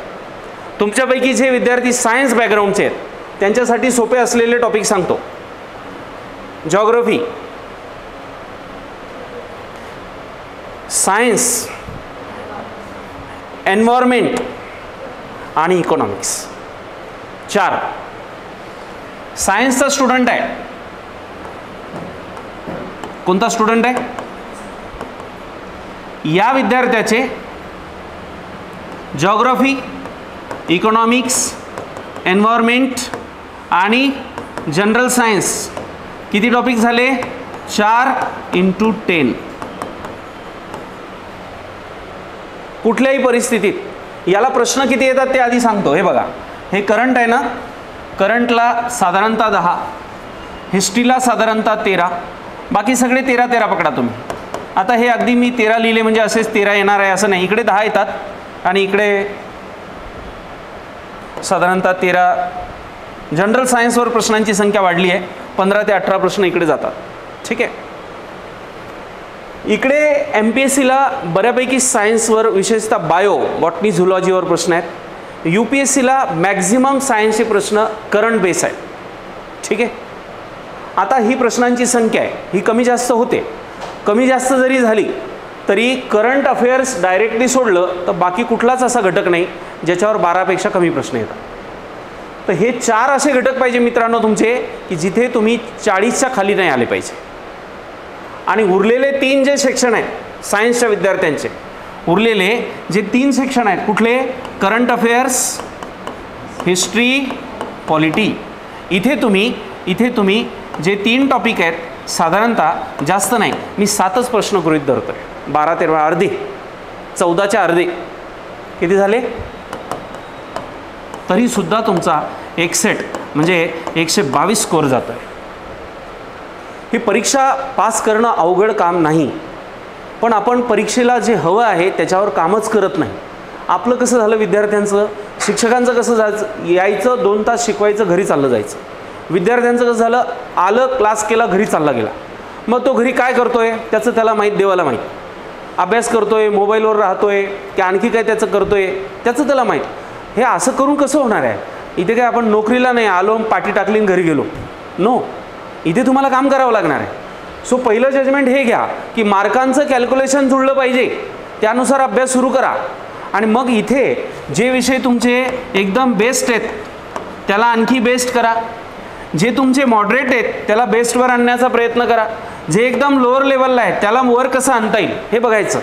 तुमच्यापैकी जे विद्यार्थी सायन्स बॅकग्राऊंडचे आहेत त्यांच्यासाठी सोपे असलेले टॉपिक सांगतो. जॉग्राफी, सायन्स, एन्व्हायरमेंट आणि इकॉनॉमिक्स. 4. सायन्सचा स्टुडंट आहे, कोणता स्टुडंट आहे, या विद्यार्थ्याचे जॉग्राफी, इकॉनॉमिक्स, एन्व्हायरमेंट आणि जनरल सायन्स किती टॉपिक झाले, 4 × 10. कुठल्याही परिस्थितीत याला प्रश्न किती येतात ते आधी सांगतो. हे बघा, हे करंट आहे ना, करंटला साधारणतः 10, हिस्ट्रीला साधारणतः 13, बाकी सगळे 13 पकडा तुम्ही. आता हे अगदी मी 13 लिहिले म्हणजे असेच 13 येणार आहे असं नाही, इकडे 10 येतात आणि इकडे साधारणतः 13. जनरल सायन्सवर प्रश्नांची संख्या वाढली आहे, 15 ते 18 प्रश्न इकडे जातात. ठीक आहे, इकडे MPSCला बऱ्यापैकी सायन्सवर, विशेषतः बायो, बॉटनी, झुलॉजीवर प्रश्न आहेत. UPSCला मॅक्झिमम सायन्सचे प्रश्न करंट बेस आहेत. ठीक आहे, आता ही प्रश्नांची संख्या आहे ही कमी जास्त होते. कमी जास्त जरी झाली तरी करंट अफेअर्स डायरेक्टली सोडलं तर बाकी कुठलाच असा घटक नाही ज्याच्यावर 12पेक्षा कमी प्रश्न येतात. तर हे 4 असे घटक पाहिजे मित्रांनो तुमचे की जिथे तुम्ही 40च्या खाली नाही आले पाहिजे. आणि उरलेले 3 जे सेक्शन आहेत सायन्सच्या विद्यार्थ्यांचे, उरलेले जे 3 सेक्शन आहेत कुठले, करंट अफेअर्स, हिस्ट्री, पॉलिटी, इथे तुम्ही जे 3 टॉपिक आहेत साधारणतः जास्त नाही, मी 7च प्रश्न गृहीत धरतो आहे. 12, 13 अर्धे, 14च्या अर्धे किती झाले, तरीसुद्धा तुमचा एक सेट म्हणजे 122 स्कोअर जातो आहे. ही परीक्षा पास करणं अवघड काम नाही, पण आपण परीक्षेला जे हवं आहे त्याच्यावर कामच करत नाही. आपलं कसं झालं विद्यार्थ्यांचं, शिक्षकांचं कसं जायचं, यायचं 2 तास शिकवायचं, घरी चाललं जायचं. विद्यार्थ्यांचं कसं झालं, आलं क्लास केला, घरी चालला गेला. मग तो घरी काय करतोय त्याचं त्याला माहीत, देवाला माहीत. अभ्यास करतोय, मोबाईलवर राहतोय की आणखी काय त्याचं करतोय त्याचं त्याला माहीत. हे असं करून कसं होणार आहे. इथे काय आपण नोकरीला नाही आलो, पाठी टाकली घरी गेलो, नो, इथे तुम्हाला काम करावं लागणार आहे. सो पहिलं जजमेंट हे घ्या की मार्कांचं कॅल्क्युलेशन जुळलं पाहिजे, त्यानुसार अभ्यास सुरू करा. आणि मग इथे जे विषय तुमचे एकदम बेस्ट आहेत त्याला आणखी बेस्ट करा, जे तुमचे मॉडरेट आहेत त्याला बेस्टवर आणण्याचा प्रयत्न करा, जे एकदम लोअर लेवलला आहे त्याला वर कसं आणता येईल हे बघायचं.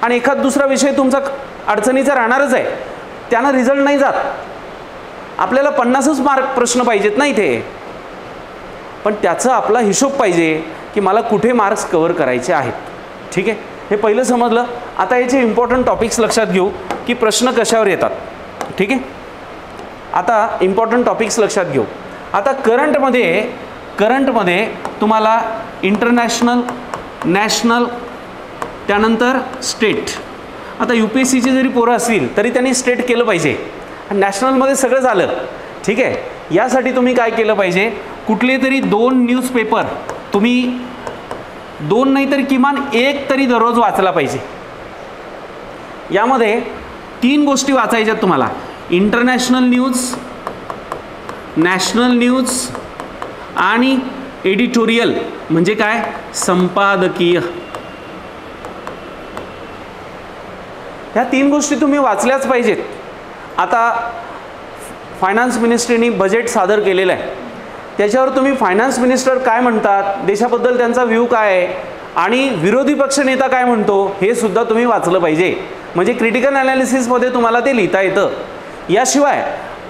आणि एखाद दुसरा विषय तुमचा अडचणीचा राहणारच आहे, त्यानं रिझल्ट नाही जात. आपल्याला 50च मार्क प्रश्न पाहिजेत ना इथे, पण त्याचा आपला हिशोब पाहिजे की मला कुठे मार्क्स कव्हर करायचे आहेत. ठीक आहे, हे पहिलं समजलं. आता याचे इम्पॉर्टंट टॉपिक्स लक्षात घेऊ की प्रश्न कशावर येतात. ठीक आहे, आता इम्पॉर्टंट टॉपिक्स लक्षात घेऊ. आता करंटमध्ये तुम्हाला इंटरनॅशनल, नॅशनल, त्यानंतर स्टेट. आता UPSCची जरी पोरं असतील तरी त्यांनी स्टेट केलं पाहिजे आणि नॅशनलमध्ये सगळं झालं. ठीक आहे, यासाठी तुम्ही काय केलं पाहिजे, कुठले तरी 2 न्यूजपेपर तुम्ही 2 नाही तर किमान 1 तरी दररोज वाचला पाहिजे. यामध्ये 3 गोष्टी वाचायच्यात तुम्हाला, इंटरनॅशनल न्यूज, नॅशनल न्यूज आणि एडिटोरियल म्हणजे काय, संपादकीय. ह्या 3 गोष्टी तुम्ही वाचल्याच पाहिजेत. आता फायनान्स मिनिस्ट्रीने बजेट सादर केलेलं आहे, त्याच्यावर तुम्ही फायनान्स मिनिस्टर काय म्हणतात, देशाबद्दल त्यांचा व्ह्यू काय आहे आणि विरोधी पक्षनेता काय म्हणतो हे सुद्धा तुम्ही वाचलं पाहिजे. म्हणजे क्रिटिकल ॲनालिसिसमध्ये तुम्हाला ते लिहिता येतं. याशिवाय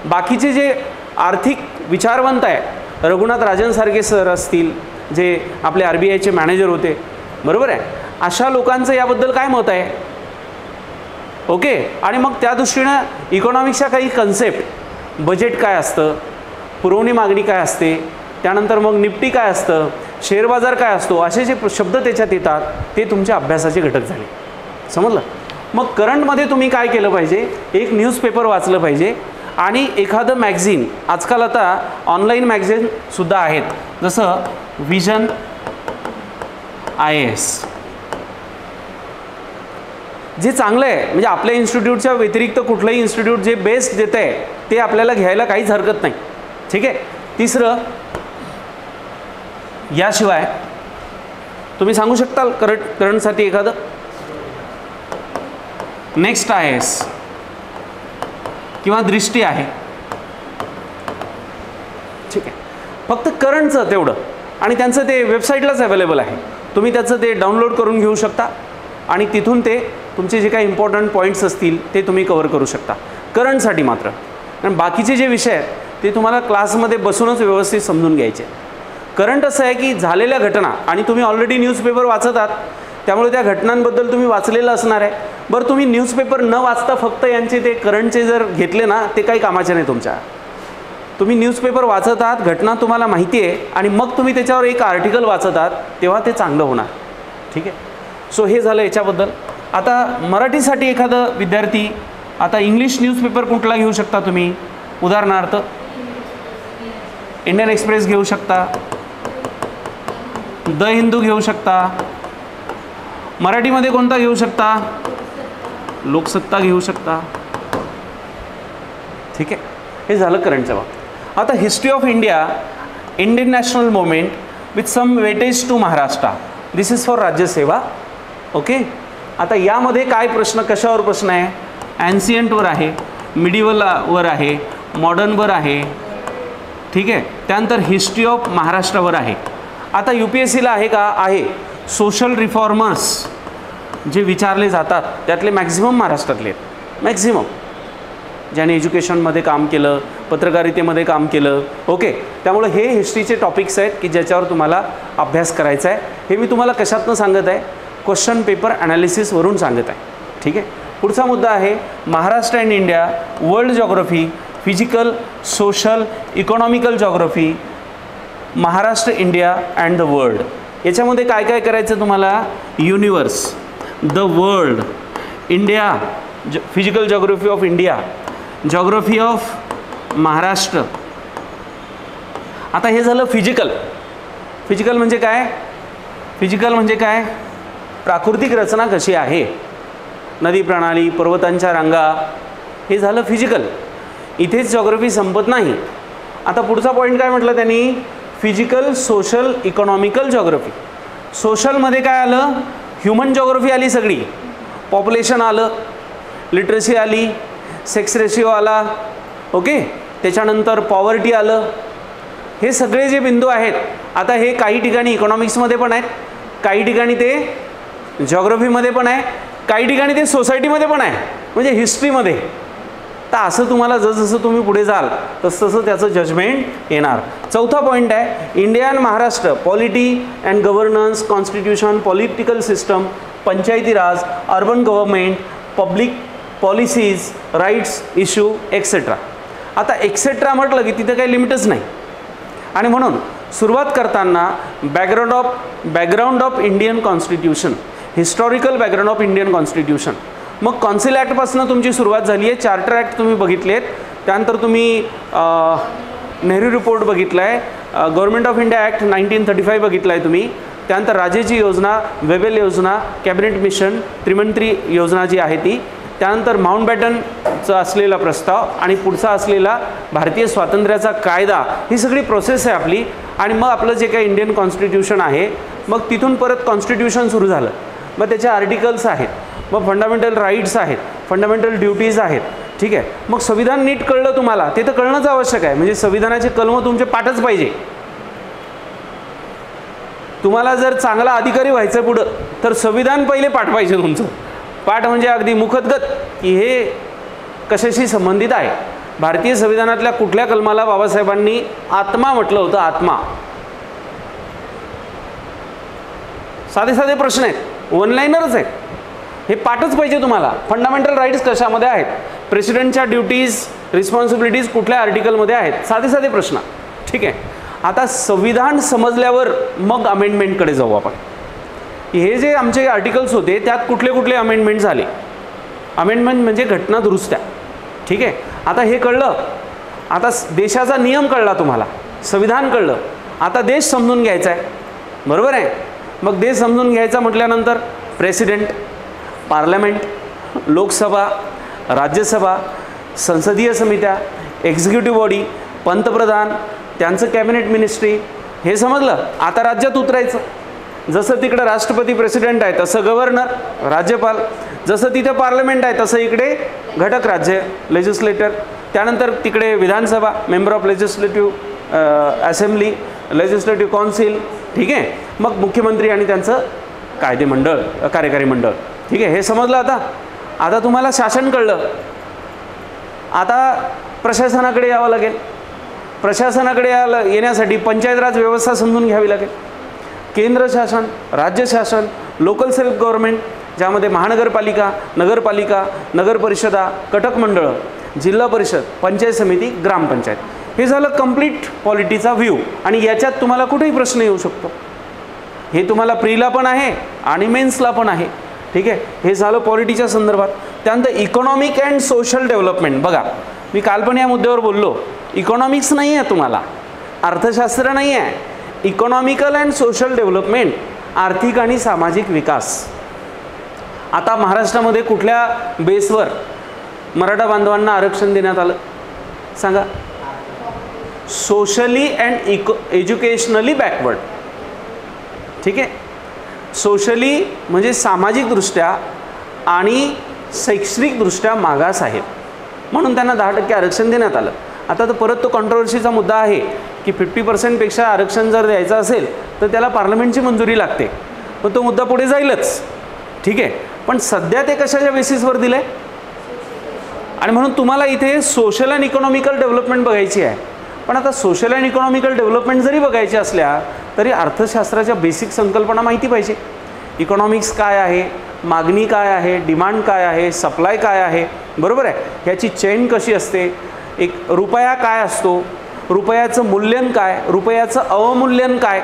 बाकीचे जे आर्थिक विचारवंत आहे, रघुनाथ राजनसारखे सर असतील जे आपले RBIचे मॅनेजर होते, बरोबर आहे, अशा लोकांचं याबद्दल काय मत आहे, ओके. आणि मग त्या दृष्टीनं इकॉनॉमिक्सच्या काही कन्सेप्ट, बजेट काय असतं, पुरवणी मागणी काय असते, त्यानंतर मग निफ्टी काय असतं, शेअर बाजार काय असतो, असे जे शब्द त्याच्यात येतात ते तुमच्या अभ्यासाचे घटक झाले. समजलं. मग करंटमध्ये तुम्ही काय केलं पाहिजे, एक न्यूजपेपर वाचलं पाहिजे आणि एखादं मॅगझिन. आजकाल आता ऑनलाईन मॅगझिनसुद्धा आहेत, जसं विजन IAS, जे चांगलं आहे. म्हणजे आपल्या इन्स्टिट्यूटच्या व्यतिरिक्त कुठलंही इन्स्टिट्यूट जे बेस्ट देतं आहे ते आपल्याला घ्यायला काहीच हरकत नाही. ठीक आहे. तिसरं, याशिवाय तुम्ही सांगू शकताल करंटसाठी एखादं. नेक्स्ट IAS किंवा दृष्टी आहे. ठीक आहे. फक्त करंटचं तेवढं, आणि त्यांचं ते वेबसाईटलाच अवेलेबल आहे, तुम्ही त्याचं ते डाउनलोड करून घेऊ शकता आणि तिथून ते तुमचे जे काही इम्पॉर्टंट पॉईंट्स असतील ते तुम्ही कवर करू शकता करंटसाठी मात्र. आणि बाकीचे जे विषय आहेत ते तुम्हाला क्लासमध्ये बसूनच व्यवस्थित समजून घ्यायचे. करंट असं आहे की झालेल्या घटना, आणि तुम्ही ऑलरेडी न्यूजपेपर वाचत आहात त्यामुळे त्या घटनांबद्दल तुम्ही वाचलेलं असणार आहे. बरं, तुम्ही न्यूजपेपर न वाचता फक्त यांचे ते करंटचे जर घेतले ना, ते काही कामाचे नाही तुमच्या. तुम्ही न्यूजपेपर वाचत आहात, घटना तुम्हाला माहिती आहे, आणि मग तुम्ही त्याच्यावर एक आर्टिकल वाचत आहात, तेव्हा ते चांगलं होणार. ठीक आहे. सो हे झालं याच्याबद्दल. आता मराठीसाठी एखादं विद्यार्थी, आता इंग्लिश न्यूजपेपर कुठला घेऊ शकता तुम्ही, उदाहरणार्थ इंडियन एक्सप्रेस घेऊ शकता, द हिंदू घेऊ शकता, मराठीमध्ये कोणता घेऊ शकता, लोकसत्ता घेऊ शकता. ठीक आहे. हे झालं करंटच्या बाबतीत. आता history of India, Indian national movement with some weightage to Maharashtra, this is for Rajyaseva. Okay. आता यामध्ये काय प्रश्न, कशावर प्रश्न आहे, ॲन्सियंटवर आहे, मिडिवलवर आहे, मॉडर्नवर आहे. ठीक आहे. त्यानंतर हिस्ट्री ऑफ महाराष्ट्रावर आहे. आता UPSCला आहे का, आहे. सोशल रिफॉर्मर्स जे विचारले जातात त्यातले मॅक्झिमम महाराष्ट्रातले आहेत, मॅक्झिमम, ज्याने एज्युकेशनमध्ये काम केलं, पत्रकारितेमध्ये काम केलं. ओके. त्यामुळे हे हिस्ट्रीचे टॉपिक्स आहेत की ज्याच्यावर तुम्हाला अभ्यास करायचा आहे. हे मी तुम्हाला कशातनं सांगत आहे, क्वेश्चन पेपर ॲनालिसिसवरून सांगत आहे. ठीक आहे. पुढचा मुद्दा आहे Maharashtra and India, world geography, physical, social, economical geography, Maharashtra, India and the world. याच्यामध्ये काय काय करायचं तुम्हाला, universe, the world, India, physical geography of India, geography of Maharashtra. आता हे झालं फिजिकल. फिजिकल म्हणजे काय, फिजिकल म्हणजे काय, प्राकृतिक रचना कशी आहे, नदी प्रणाली, पर्वतांच्या रांगा, हे झालं फिजिकल. इथेच जॉग्रफी संपत नाही. आता पुढचा पॉईंट काय म्हटलं त्यांनी, फिजिकल, सोशल, इकॉनॉमिकल जॉग्रफी. सोशलमध्ये काय आलं, ह्युमन जॉग्रफी आली सगळी, पॉप्युलेशन आलं, लिटरसी आली, सेक्स रेशिओ आला. ओके. त्याच्यानंतर पॉवर्टी आलं. हे सगळे जे बिंदू आहेत, आता हे काही ठिकाणी इकॉनॉमिक्समध्ये पण आहेत, काही ठिकाणी ते जॉग्रफीमध्ये पण आहे, काही ठिकाणी ते सोसायटीमध्ये पण आहे, म्हणजे हिस्ट्रीमध्ये. तर असं तुम्हाला जसजसं तुम्ही पुढे जाल तसतसं त्याचं जजमेंट येणार. चौथा पॉईंट आहे India and Maharashtra, polity and governance, constitution, political system, panchayati raj, urban government, public policies, rights issue etcetera. आता एक्सेट्रा म्हटलं की तिथं काही लिमिटच नाही. आणि म्हणून सुरुवात करताना background of Indian constitution, historical background of Indian constitution. मग कॉन्सिल ॲक्टपासून तुमची सुरुवात झाली आहे. चार्टर ॲक्ट तुम्ही बघितलेत, त्यानंतर तुम्ही नेहरू रिपोर्ट बघितला आहे, गव्हर्नमेंट ऑफ इंडिया ॲक्ट 1935 बघितला आहे तुम्ही, त्यानंतर राजेची योजना, वेबेल योजना, कॅबिनेट मिशन, त्रिमंत्री योजना जी आहे ती, त्यानंतर माउंटबॅटनचा असलेला प्रस्ताव आणि पुढचा असलेला भारतीय स्वातंत्र्याचा कायदा, ही सगळी प्रोसेस आहे आपली. आणि मग आपलं जे काही इंडियन कॉन्स्टिट्यूशन आहे, मग तिथून परत कॉन्स्टिट्यूशन सुरू झालं. मग त्याचे आर्टिकल्स आहेत, मग फंडामेंटल राईट्स आहेत, फंडामेंटल ड्युटीज आहेत. ठीक आहे. मग संविधान नीट कळलं तुम्हाला, ते तर कळणंच आवश्यक आहे. म्हणजे संविधानाचे कलम तुमचे पाठच पाहिजे. तुम्हाला जर चांगला अधिकारी व्हायचं पुढं, तर संविधान पहिले पाठ पाहिजे तुमचं. पाठ म्हणजे अगदी मुखतगत की हे कशाशी संबंधित आहे. भारतीय संविधानातल्या कुठल्या कलमाला बाबासाहेबांनी आत्मा म्हटलं होतं? आत्मा. साधे साधे प्रश्न आहेत, वन लाईनरच आहेत. हे पाठच पाहिजे तुम्हाला. फंडामेंटल राईट्स कशामध्ये आहेत, प्रेसिडेंटच्या ड्युटीज रिस्पॉन्सिबिलिटीज कुठल्या आर्टिकलमध्ये आहेत, साधे साधे प्रश्न. ठीक आहे. आता संविधान समजल्यावर मग अमेंडमेंटकडे जाऊ आपण. हे जे आमचे आर्टिकल्स होते त्यात कुठले कुठले अमेंडमेंट झाले. अमेंडमेंट म्हणजे घटना दुरुस्त्या. ठीक आहे. आता हे कळलं, आता देशाचा नियम कळला तुम्हाला, संविधान कळलं. आता देश समजून घ्यायचा आहे, बरोबर आहे. मग देश समजून घ्यायचा म्हटल्यानंतर प्रेसिडेंट, पार्लमेंट, लोकसभा, राज्यसभा, संसदीय समित्या, एक्झिक्युटिव्ह बॉडी, पंतप्रधान, त्यांचं कॅबिनेट मिनिस्ट्री, हे समजलं. आता राज्यात उतरायचं. जसं तिकडे राष्ट्रपती प्रेसिडेंट आहे तसं गव्हर्नर राज्यपाल, जसं तिथे पार्लमेंट आहे तसं इकडे घटक राज्य लेजिस्लेटर, त्यानंतर तिकडे विधानसभा member of legislative assembly, legislative council. ठीक आहे. मग मुख्यमंत्री आणि त्यांचं कायदे मंडळ, कार्यकारी मंडळ. ठीक आहे. हे समजलं. आता तुम्हाला शासन कळलं. आता प्रशासनाकडे यावं लागेल. प्रशासनाकडे येण्यासाठी पंचायत राज व्यवस्था समजून घ्यावी लागेल. केंद्र शासन, राज्य शासन, लोकल सेल्फ गव्हर्नमेंट, ज्यामध्ये महानगरपालिका, नगरपालिका, नगर परिषदा, कटक मंडळं, जिल्हा परिषद, पंचायत समिती, ग्रामपंचायत. हे झालं कंप्लीट पॉलिटीचा व्ह्यू. आणि याच्यात तुम्हाला कुठेही प्रश्न येऊ शकतो. हे तुम्हाला प्रीला पण आहे आणि मेन्सला पण आहे. ठीक आहे. हे झालं पॉलिटीच्या संदर्भात. त्यानंतर इकॉनॉमिक अँड सोशल डेव्हलपमेंट. बघा, मी काल पण या मुद्द्यावर बोललो. इकॉनॉमिक्स नाही आहे तुम्हाला, अर्थशास्त्र नाही आहे. इकॉनॉमिकल अँड सोशल डेव्हलपमेंट, आर्थिक आणि सामाजिक विकास. आता महाराष्ट्रामध्ये कुठल्या बेसवर मराठा बांधवांना आरक्षण देण्यात आलं सांगा? Socially and educationally backward. ठीक आहे. सोशली म्हणजे सामाजिकदृष्ट्या आणि शैक्षणिकदृष्ट्या मागास आहेत, म्हणून त्यांना 10% आरक्षण देण्यात आलं. आता तर परत तो कॉन्ट्रोवर्सीचा मुद्दा आहे की 50% आरक्षण जर द्यायचं असेल तर त्याला पार्लमेंटची मंजुरी लागते. पण तो मुद्दा पुढे जाईलच. ठीक आहे. पण सध्या ते कशाच्या बेसिसवर दिलं आहे? आणि म्हणून तुम्हाला इथे सोशल अँड इकॉनॉमिकल डेव्हलपमेंट बघायची आहे. पण आता सोशल अँड इकॉनॉमिकल डेव्हलपमेंट जरी बघायची असल्या तरी अर्थशास्त्राच्या बेसिक संकल्पना माहिती पाहिजे. इकॉनॉमिक्स काय आहे, मागणी काय आहे, डिमांड काय आहे, सप्लाय काय आहे, बरोबर आहे. ह्याची चेन कशी असते, एक रुपया काय असतो, रुपयाचं मूल्यन काय, रुपयाचं अवमूल्यन काय,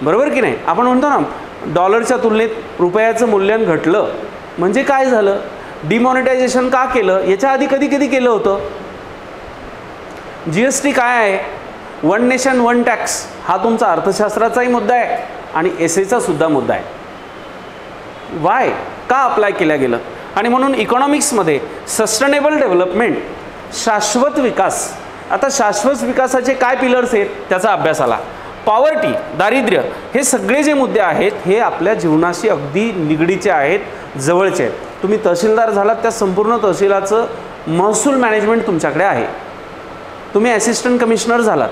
बरोबर की नाही. आपण म्हणतो ना डॉलरच्या तुलनेत रुपयाचं मूल्यन घटलं म्हणजे काय झालं, डिमॉनिटायझेशन का केलं, याच्या आधी कधी कधी केलं होतं. GST काय आहे, वन नेशन वन टॅक्स, हा तुमचा अर्थशास्त्राचाही मुद्दा आहे आणि एसएचा सुद्धा मुद्दा आहे. वाय का अप्लाय केलं गेलं. आणि म्हणून इकॉनॉमिक्समध्ये सस्टेनेबल डेव्हलपमेंट, शाश्वत विकास. आता शाश्वत विकासाचे काय पिलर्स आहेत त्याचा अभ्यास आला. पॉवर्टी, दारिद्र्य, हे सगळे जे मुद्दे आहेत हे आपल्या जीवनाशी अगदी निगडीचे आहेत, जवळचे आहेत. तुम्ही तहसीलदार झालात त्या संपूर्ण तहसीलाचं महसूल मॅनेजमेंट तुमच्याकडे आहे. तुम्ही असिस्टंट कमिशनर झालात,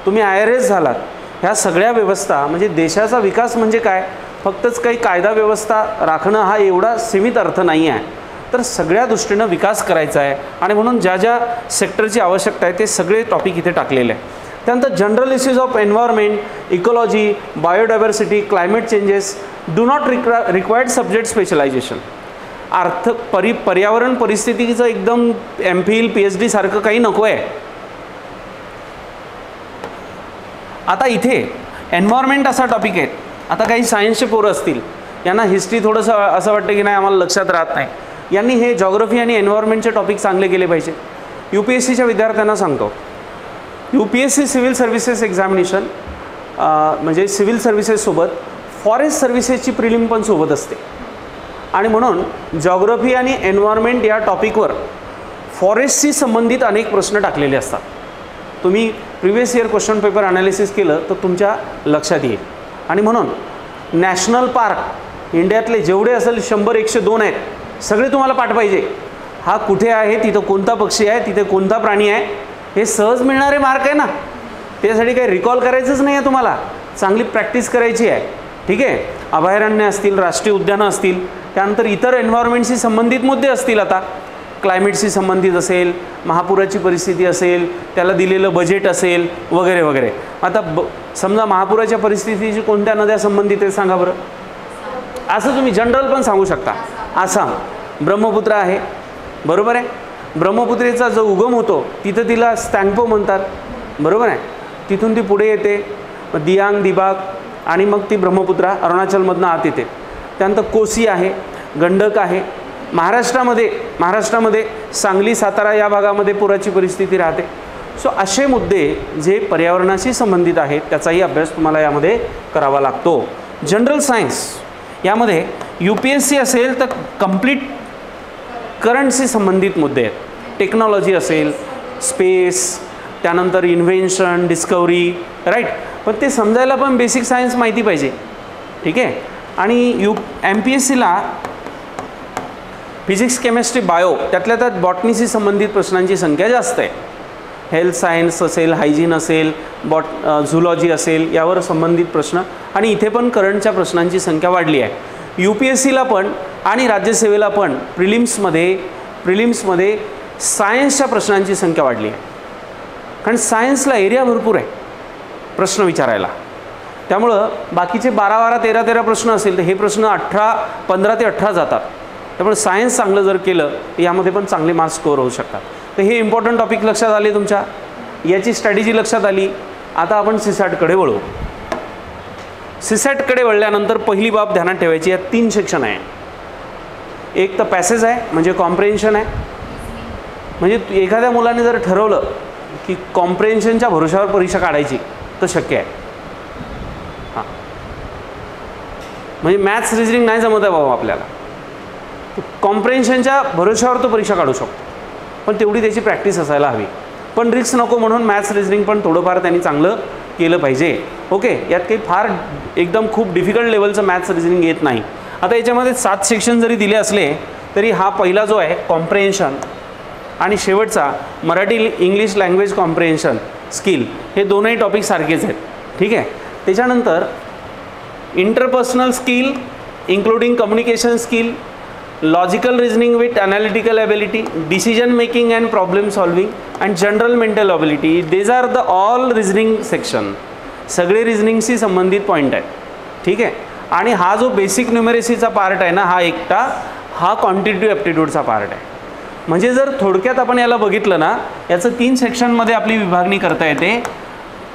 तुम्ही IRS झालात, ह्या सगळ्या व्यवस्था म्हणजे देशाचा विकास म्हणजे काय, फक्तच काही कायदा व्यवस्था राखणं हा एवढा सीमित अर्थ नाही आहे. तर सगळ्या दृष्टीनं विकास करायचा आहे आणि म्हणून ज्या ज्या सेक्टरची आवश्यकता आहे ते सगळे टॉपिक इथे टाकलेले आहे. त्यानंतर general issues of environment, ecology, biodiversity, climate changes do not required subject specialization. पर्यावरण परिस्थितीचं एकदम MPhil PhD सारखं काही नको आहे. आता इथे एन्व्हायरमेंट असा टॉपिक आहे. आता काही सायन्सचे पोरं असतील, यांना हिस्ट्री थोडंसं असं वाटतं की नाही आम्हाला लक्षात राहत नाही, यांनी हे जॉग्रफी आणि एन्व्हायरमेंटचे टॉपिक चांगले केले पाहिजे. UPSCच्या विद्यार्थ्यांना सांगतो, UPSC सिव्हिल सर्व्हिसेस एक्झामिनेशन म्हणजे सिव्हिल सर्व्हिसेससोबत फॉरेस्ट सर्व्हिसेसची प्रिलिम पण सोबत असते. आणि म्हणून जॉग्रफी आणि एन्व्हायरमेंट या टॉपिकवर फॉरेस्टशी संबंधित अनेक प्रश्न टाकलेले असतात. तुम्ही previous year question paper analysis केलं तर तुमच्या लक्षात येईल. आणि म्हणून नॅशनल पार्क इंडियातले जेवढे असेल 100-102 आहेत सगळे तुम्हाला पाठ पाहिजे. हा कुठे आहे, तिथं कोणता पक्षी आहे, तिथे कोणता प्राणी आहे, हे सहज मिळणारे मार्क आहे ना. त्यासाठी काही रिकॉल करायचंच नाही आहे, तुम्हाला चांगली प्रॅक्टिस करायची आहे. ठीक आहे. अभयारण्य असतील, राष्ट्रीय उद्यानं असतील, त्यानंतर इतर एन्व्हायरमेंटशी संबंधित मुद्दे असतील. आता क्लायमेटशी संबंधित असेल, महापुराची परिस्थिती असेल, त्याला दिलेलं बजेट असेल वगैरे वगैरे. आता समजा महापुराच्या परिस्थितीची कोणत्या नद्या संबंधित आहे सांगा बरं. असं तुम्ही जनरल पण सांगू शकता. आसाम, ब्रह्मपुत्रा आहे, बरोबर आहे. ब्रह्मपुत्रेचा जो उगम होतो तिथं तिला स्टँगपो म्हणतात, बरोबर आहे. तिथून ती पुढे येते, दियांग, दिबाग आणि मग ती ब्रह्मपुत्रा अरुणाचलमधनं आत येते. त्यानंतर कोसी आहे, गंडक आहे. महाराष्ट्रामध्ये सांगली, सातारा या भागामध्ये पुराची परिस्थिती राहते. सो असे मुद्दे जे पर्यावरणाशी संबंधित आहेत त्याचाही अभ्यास तुम्हाला यामध्ये करावा लागतो. जनरल सायन्स यामध्ये UPSC असेल तर कंप्लीट करंटशी संबंधित मुद्दे आहेत. टेक्नॉलॉजी असेल, स्पेस, त्यानंतर इन्व्हेन्शन, डिस्कवरी, राईट. पण ते समजायला पण बेसिक सायन्स माहिती पाहिजे. ठीक आहे. आणि MPSCला फिजिक्स, केमिस्ट्री, बायो त्यातल्या त्यात बॉटनीशी संबंधित प्रश्नांची संख्या जास्त आहे. हेल्थ सायन्स असेल, हायजीन असेल, झुलॉजी असेल, यावर संबंधित प्रश्न. आणि इथे पण करंटच्या प्रश्नांची संख्या वाढली आहे. UPSCला पण आणि राज्यसेवेला पण प्रिलिम्समध्ये सायन्सच्या प्रश्नांची संख्या वाढली आहे. कारण सायन्सला एरिया भरपूर आहे प्रश्न विचारायला. त्यामुळं बाकीचे 12-12, 13-13 प्रश्न असेल तर हे प्रश्न 15 ते 18 जातात. त्यामुळे सायन्स चांगलं जर केलं तर यामध्ये पण चांगले मार्क्स स्कोअर होऊ शकतात. तर हे इम्पॉर्टंट टॉपिक लक्षात आले तुमच्या, याची स्ट्रॅटेजी लक्षात आली. आता आपण CSATकडे वळू. CSATकडे वळल्यानंतर पहिली बाब ध्यानात ठेवायची, यात 3 सेक्शन आहे. एक तर पॅसेज आहे म्हणजे कॉम्प्रेन्शन आहे. म्हणजे एखाद्या मुलाने जर ठरवलं की कॉम्प्रेन्शनच्या भरोशावर परीक्षा काढायची तर शक्य आहे. हां, म्हणजे मॅथ्स रिजनिंग नाही जमत आहे बाबा आपल्याला, कॉम्प्रेन्शनच्या भरोशावर तो परीक्षा काढू शकतो. पण तेवढी त्याची प्रॅक्टिस असायला हवी. पण रिस्क नको म्हणून मॅथ्स रिजनिंग पण थोडंफार त्यांनी चांगलं केलं पाहिजे. ओके. यात काही फार एकदम खूप डिफिकल्ट लेवलचं मॅथ्स रिजनिंग येत नाही. आता याच्यामध्ये 7 सेक्शन जरी दिले असले तरी हा पहिला जो आहे कॉम्प्रेन्शन आणि शेवटचा Marathi English language comprehension skill, हे दोनही टॉपिक सारखेच आहेत. ठीक आहे. त्याच्यानंतर interpersonal skill including communication skill, logical reasoning with analytical ability, decision making and problem solving and general mental ability, these are the all reasoning section. सगळे रिजनिंगशी संबंधित पॉईंट आहेत. ठीक आहे. आणि हा जो बेसिक न्यूमरेसीचा पार्ट आहे ना, हा क्वांटिटेटिव्ह ॲप्टिट्यूडचा पार्ट आहे. म्हणजे जर थोडक्यात आपण याला बघितलं ना, याचं 3 सेक्शनमध्ये आपली विभागणी करता येते.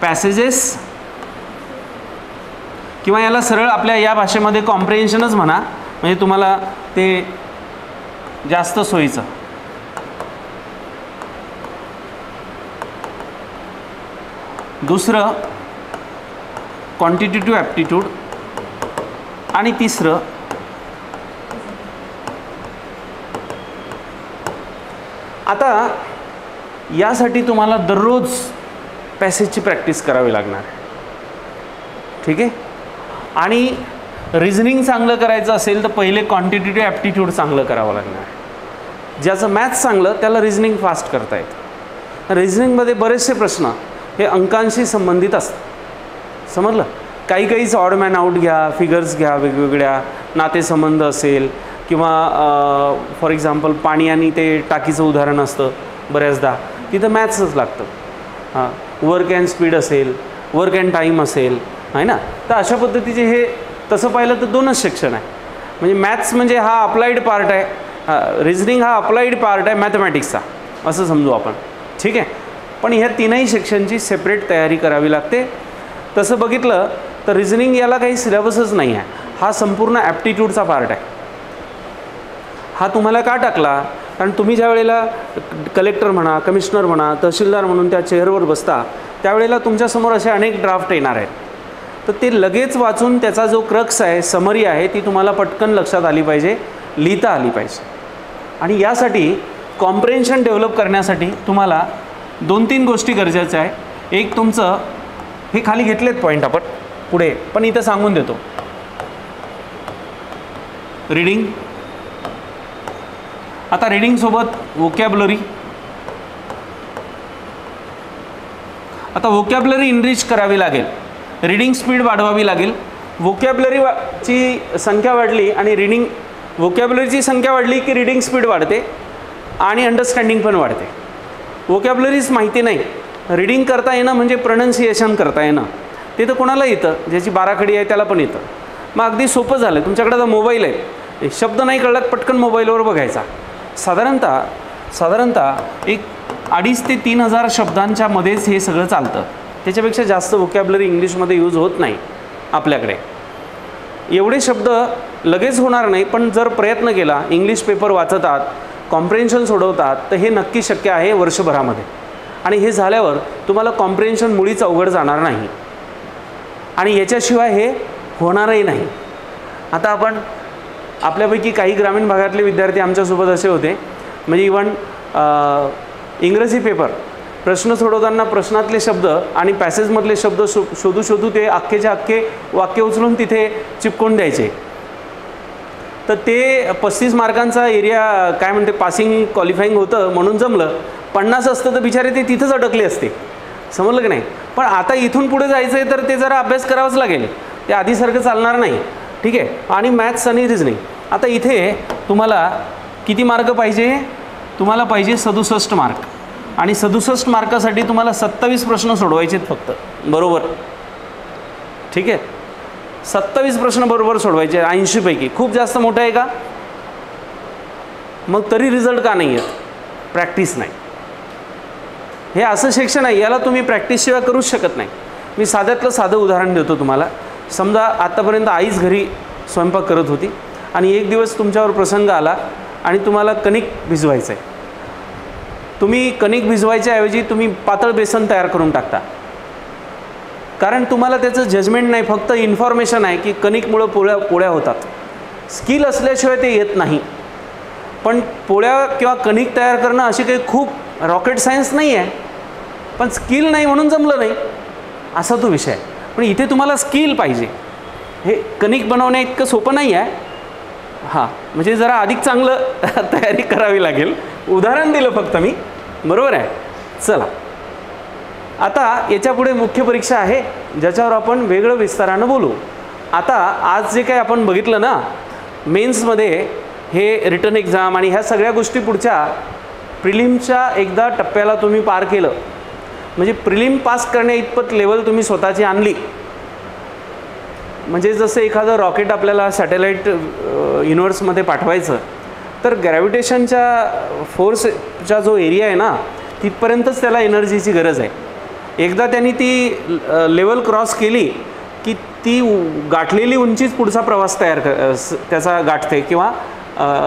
पॅसेजेस किंवा याला सरळ आपल्या या भाषेमध्ये कॉम्प्रेन्शनच म्हणा, म्हणजे तुम्हाला ते जास्त सोयीचं. दुसरं क्वांटिटेटिव्ह ॲप्टिट्यूड आणि तिसरं आता यासाठी तुम्हाला दररोज पॅसेजची प्रॅक्टिस करावी लागणार आहे. ठीक आहे. आणि रिजनिंग चांगलं करायचं असेल तर पहिले क्वांटिटेटिव्ह ॲप्टिट्यूड चांगलं करावं लागणार आहे. ज्याचं मॅथ्स चांगलं त्याला रिजनिंग फास्ट करता येतं. रिजनिंगमध्ये बरेचसे प्रश्न हे अंकांशी संबंधित असतात. समजलं. काहीच ऑड मॅन आउट घ्या, फिगर्स घ्या, वेगवेगळ्या नातेसंबंध असेल किंवा फॉर एक्झाम्पल पाणी आणि ते टाकीचं उदाहरण असतं बऱ्याचदा, तिथं मॅथ्सच लागतं. हां, वर्क अँड स्पीड असेल, वर्क अँड टाईम असेल, आहे ना. तर अशा पद्धतीचे हे तसं पाहिलं तर 2च सेक्शन आहे. म्हणजे मॅथ्स म्हणजे हा अप्लाइड पार्ट आहे, रिजनिंग हा अप्लाइड पार्ट आहे मॅथमॅटिक्सचा, असं समजू आपण. ठीक आहे. पण ह्या 3ही सेक्शनची सेपरेट तयारी करावी लागते. तसं बघितलं तर रिजनिंग याला काही सिलेबसच नाही आहे. हा संपूर्ण ॲप्टिट्यूडचा पार्ट आहे. हा तुम्हाला का टाकला? कारण तुम्ही ज्या वेळेला कलेक्टर म्हणा, कमिशनर म्हणा, तहसीलदार म्हणून त्या चेअरवर बसता त्यावेळेला तुमच्यासमोर असे अनेक ड्राफ्ट येणार आहेत. तर ते लगेच वाचून त्याचा जो क्रक्स आहे, समरी आहे, ती तुम्हाला पटकन लक्षात आली पाहिजे लिहिता आली पाहिजे. आणि यासाठी कॉम्प्रेन्शन डेव्हलप करण्यासाठी तुम्हाला 2-3 गोष्टी गरजेच्या आहे. एक तुमचं हे खाली घेतलेत पॉईंट आपण पुढे, पण इथं सांगून देतो. रीडिंग, आता रीडिंगसोबत वोकॅब्युलरी. आता वोकॅब्युलरी इनरिच करावी लागेल, रीडिंग स्पीड वाढवावी लागेल. वोकॅब्युलरीची संख्या वाढली आणि वोकॅब्युलरीची संख्या वाढली की रीडिंग स्पीड वाढते आणि अंडरस्टँडिंग पण वाढते. वोकॅब्युलरीच माहिती नाही, रीडिंग करता येणं म्हणजे प्रोनन्सिएशन करता येणं ते तर कोणाला येतं, ज्याची बाराखडी आहे त्याला पण येतं. मग अगदी सोपं झालं. तुमच्याकडे आता मोबाईल आहे, शब्द नाही कळला पटकन मोबाईलवर बघायचा. साधारणतः एक 2,500 ते 3,000 शब्दांच्या मध्येच हे सगळं चालतं. त्याच्यापेक्षा जास्त वोकॅब्युलरी इंग्लिशमध्ये यूज होत नाही आपल्याकडे. एवढे शब्द लगेच होणार नाही, पण जर प्रयत्न केला, इंग्लिश पेपर वाचतात, कॉम्प्रेन्शन सोडवतात, तर हे नक्की शक्य आहे वर्षभरामध्ये. आणि हे झाल्यावर तुम्हाला कॉम्प्रेन्शन मुळीच अवघड जाणार नाही आणि याच्याशिवाय हे होणारही नाही. आता आपण आपल्यापैकी काही ग्रामीण भागातले विद्यार्थी आमच्यासोबत असे होते, म्हणजे इव्हन इंग्रजी पेपर प्रश्न सोडवताना प्रश्नातले शब्द आणि पॅसेजमधले शब्द शोधू ते अख्खेच्या अख्खे वाक्य उचलून तिथे चिपकून द्यायचे. तर ते 35 मार्कांचा एरिया काय म्हणते पासिंग क्वालिफाईंग होतं म्हणून जमलं. 50 असतं तर बिचारे ते तिथंच अडकले असते. समजलं की नाही. पण आता इथून पुढे जायचं आहे तर ते जरा अभ्यास करावाच लागेल, ते आधीसारखं चालणार नाही. ठीक आहे. आणि मॅथ्स आणि रिझनिंग. आता इथे तुम्हाला किती मार्क पाहिजे, तुम्हाला पाहिजे 67 मार्क. आणि 67 मार्कासाठी तुम्हाला 27 प्रश्न सोडवायचे आहेत फक्त बरोबर. ठीक आहे. 27 प्रश्न बरोबर सोडवायचे 80 पैकी. खूप जास्त मोठं आहे का? मग तरी रिझल्ट का नाही आहेत? प्रॅक्टिस नाही. हे असं शिक्षण आहे, याला तुम्ही प्रॅक्टिसशिवाय करूच शकत नाही. मी साध्यातलं साधं उदाहरण देतो तुम्हाला. समजा आत्तापर्यंत आईच घरी स्वयंपाक करत होती आणि एक दिवस तुमच्यावर प्रसंग आला आणि तुम्हाला कणिक भिजवायचं आहे. तुम्ही कणिक भिजवायच्याऐवजी तुम्ही पातळ बेसन तयार करून टाकता, कारण तुम्हाला त्याचं जजमेंट नाही, फक्त इन्फॉर्मेशन आहे की कणिकमुळं पोळ्या होतात. स्किल असल्याशिवाय ते येत नाही. पण पोळ्या किंवा कणिक तयार करणं अशी काही खूप रॉकेट सायन्स नाही आहे, पण स्किल नाही म्हणून जमलं नाही असा तो विषय आहे. पण इथे तुम्हाला स्किल पाहिजे. हे कणिक बनवण्या इतकं सोपं नाही आहे. हां, म्हणजे जरा अधिक चांगलं तयारी करावी लागेल. उदाहरण दिलं फक्त मी, बरोबर आहे. चला, आता याच्यापुढे मुख्य परीक्षा आहे ज्याच्यावर आपण वेगळं विस्तारानं बोलू. आता आज जे काही आपण बघितलं ना मेन्समध्ये, हे रिटन एक्झाम आणि ह्या सगळ्या गोष्टी पुढच्या प्रिलिमच्या एकदा टप्प्याला तुम्ही पार केलं म्हणजे प्रिलिम पास करण्या इतपत लेवल तुम्ही स्वतःची आणली. म्हणजे जसं एखादं रॉकेट आपल्याला सॅटेलाईट युनिव्हर्समध्ये पाठवायचं तर ग्रॅव्हिटेशनच्या फोर्सचा जो एरिया आहे ना तिथपर्यंतच त्याला एनर्जीची गरज आहे. एकदा त्यांनी ती लेवल क्रॉस केली की ती गाठलेली उंचीच पुढचा प्रवास त्याचा गाठते किंवा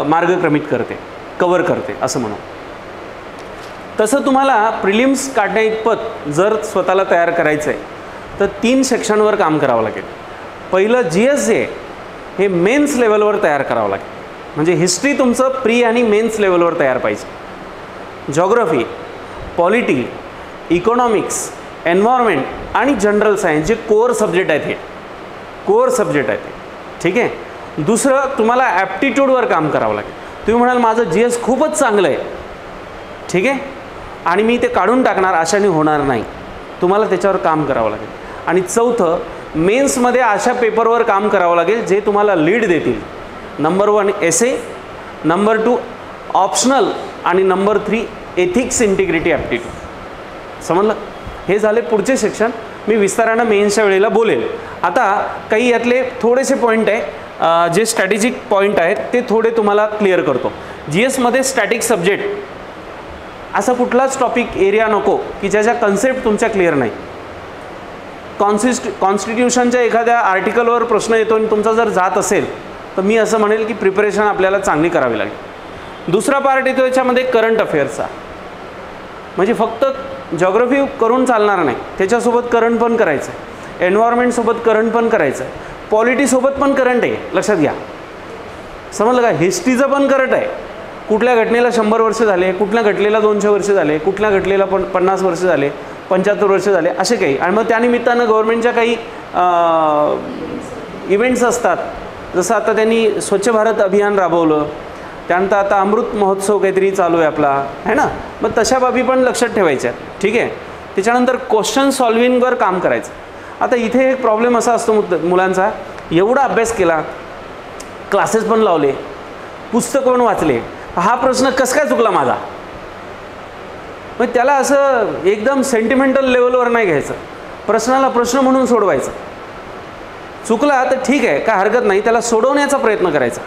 मार्गक्रमित करते, कवर करते असं म्हणू. तसं तुम्हाला प्रिलिम्स काढण्या इतपत जर स्वतःला तयार करायचं आहे तर 3 सेक्शनवर काम करावं लागेल. पहिलं GS जे हे मेन्स लेवलवर तयार करावं लागेल. म्हणजे हिस्ट्री तुमचं प्री आणि मेन्स लेवलवर तयार पाहिजे. जॉग्रफी, पॉलिटी, इकॉनॉमिक्स, एन्व्हायरमेंट आणि जनरल सायन्स जे कोअर सब्जेक्ट आहेत, हे कोअर सब्जेक्ट आहेत. ठीक आहे. दुसरं तुम्हाला ॲप्टिट्यूडवर काम करावं लागेल. तुम्ही म्हणाल माझं GS खूपच चांगलं आहे, ठीक आहे, आणि मी ते काढून टाकणार, अशाने होणार नाही. तुम्हाला त्याच्यावर काम करावं लागेल. आणि चौथं, मेन्समध्ये अशा पेपरवर काम करावं लागेल जे तुम्हाला लीड देतील. नंबर 1 एसे, नंबर 2 ऑप्शनल आणि नंबर 3 एथिक्स इंटिग्रिटी ॲप्टिट्यूड. समजलं? हे झाले पुढचे सेक्शन. मी विस्तारानं मेन्सच्या वेळेला बोलेल. आता काही यातले थोडेसे पॉईंट आहे जे स्ट्रॅटेजिक पॉईंट आहेत ते थोडे तुम्हाला क्लिअर करतो. GSमध्ये स्टॅटिक सब्जेक्ट असा कुठलाच टॉपिक एरिया नको की ज्याच्या कन्सेप्ट तुमच्या क्लिअर नाही. कॉन्स्टिट्यूशनच्या एखाद्या आर्टिकलवर प्रश्न येतो आणि तुमचा जर जात असेल तर मी असं म्हणेल की प्रिपरेशन आपल्याला चांगली करावी लागेल. दुसरा पार्ट येतो याच्यामध्ये करंट अफेअर्सचा. म्हणजे फक्त जॉग्रफी करून चालणार नाही, त्याच्यासोबत करंट पण करायचं आहे, एन्व्हायरमेंटसोबत करंट पण करायचं आहे, पॉलिटीसोबत पण करंट आहे, लक्षात घ्या. समजलं का? हिस्ट्रीचं पण करंट आहे. कुठल्या घटनेला 100 वर्ष झाले, कुठल्या घटनेला 200 वर्ष झाले, कुठल्या घटनेला 50 वर्ष झाले, 75 वर्ष झाले, असे काही. आणि मग त्यानिमित्तानं गव्हर्नमेंटच्या काही इव्हेंट्स असतात. जसं आता त्यांनी स्वच्छ भारत अभियान राबवलं, त्यानंतर आता अमृत महोत्सव काहीतरी चालू आहे आपला, है ना. मग तशा बाबी पण लक्षात ठेवायच्या, ठीक आहे. त्याच्यानंतर क्वेश्चन सॉल्विंगवर काम करायचं. आता इथे एक प्रॉब्लेम असा असतो मुलांचा, एवढा अभ्यास केला, क्लासेस पण लावले, पुस्तकं पण वाचले, हा प्रश्न कसं काय चुकला माझा. मग त्याला असं एकदम सेंटिमेंटल लेवलवर नाही घ्यायचं, प्रश्नाला प्रश्न म्हणून सोडवायचं. चुकला तर ठीक आहे, काय हरकत नाही, त्याला सोडवण्याचा प्रयत्न करायचा.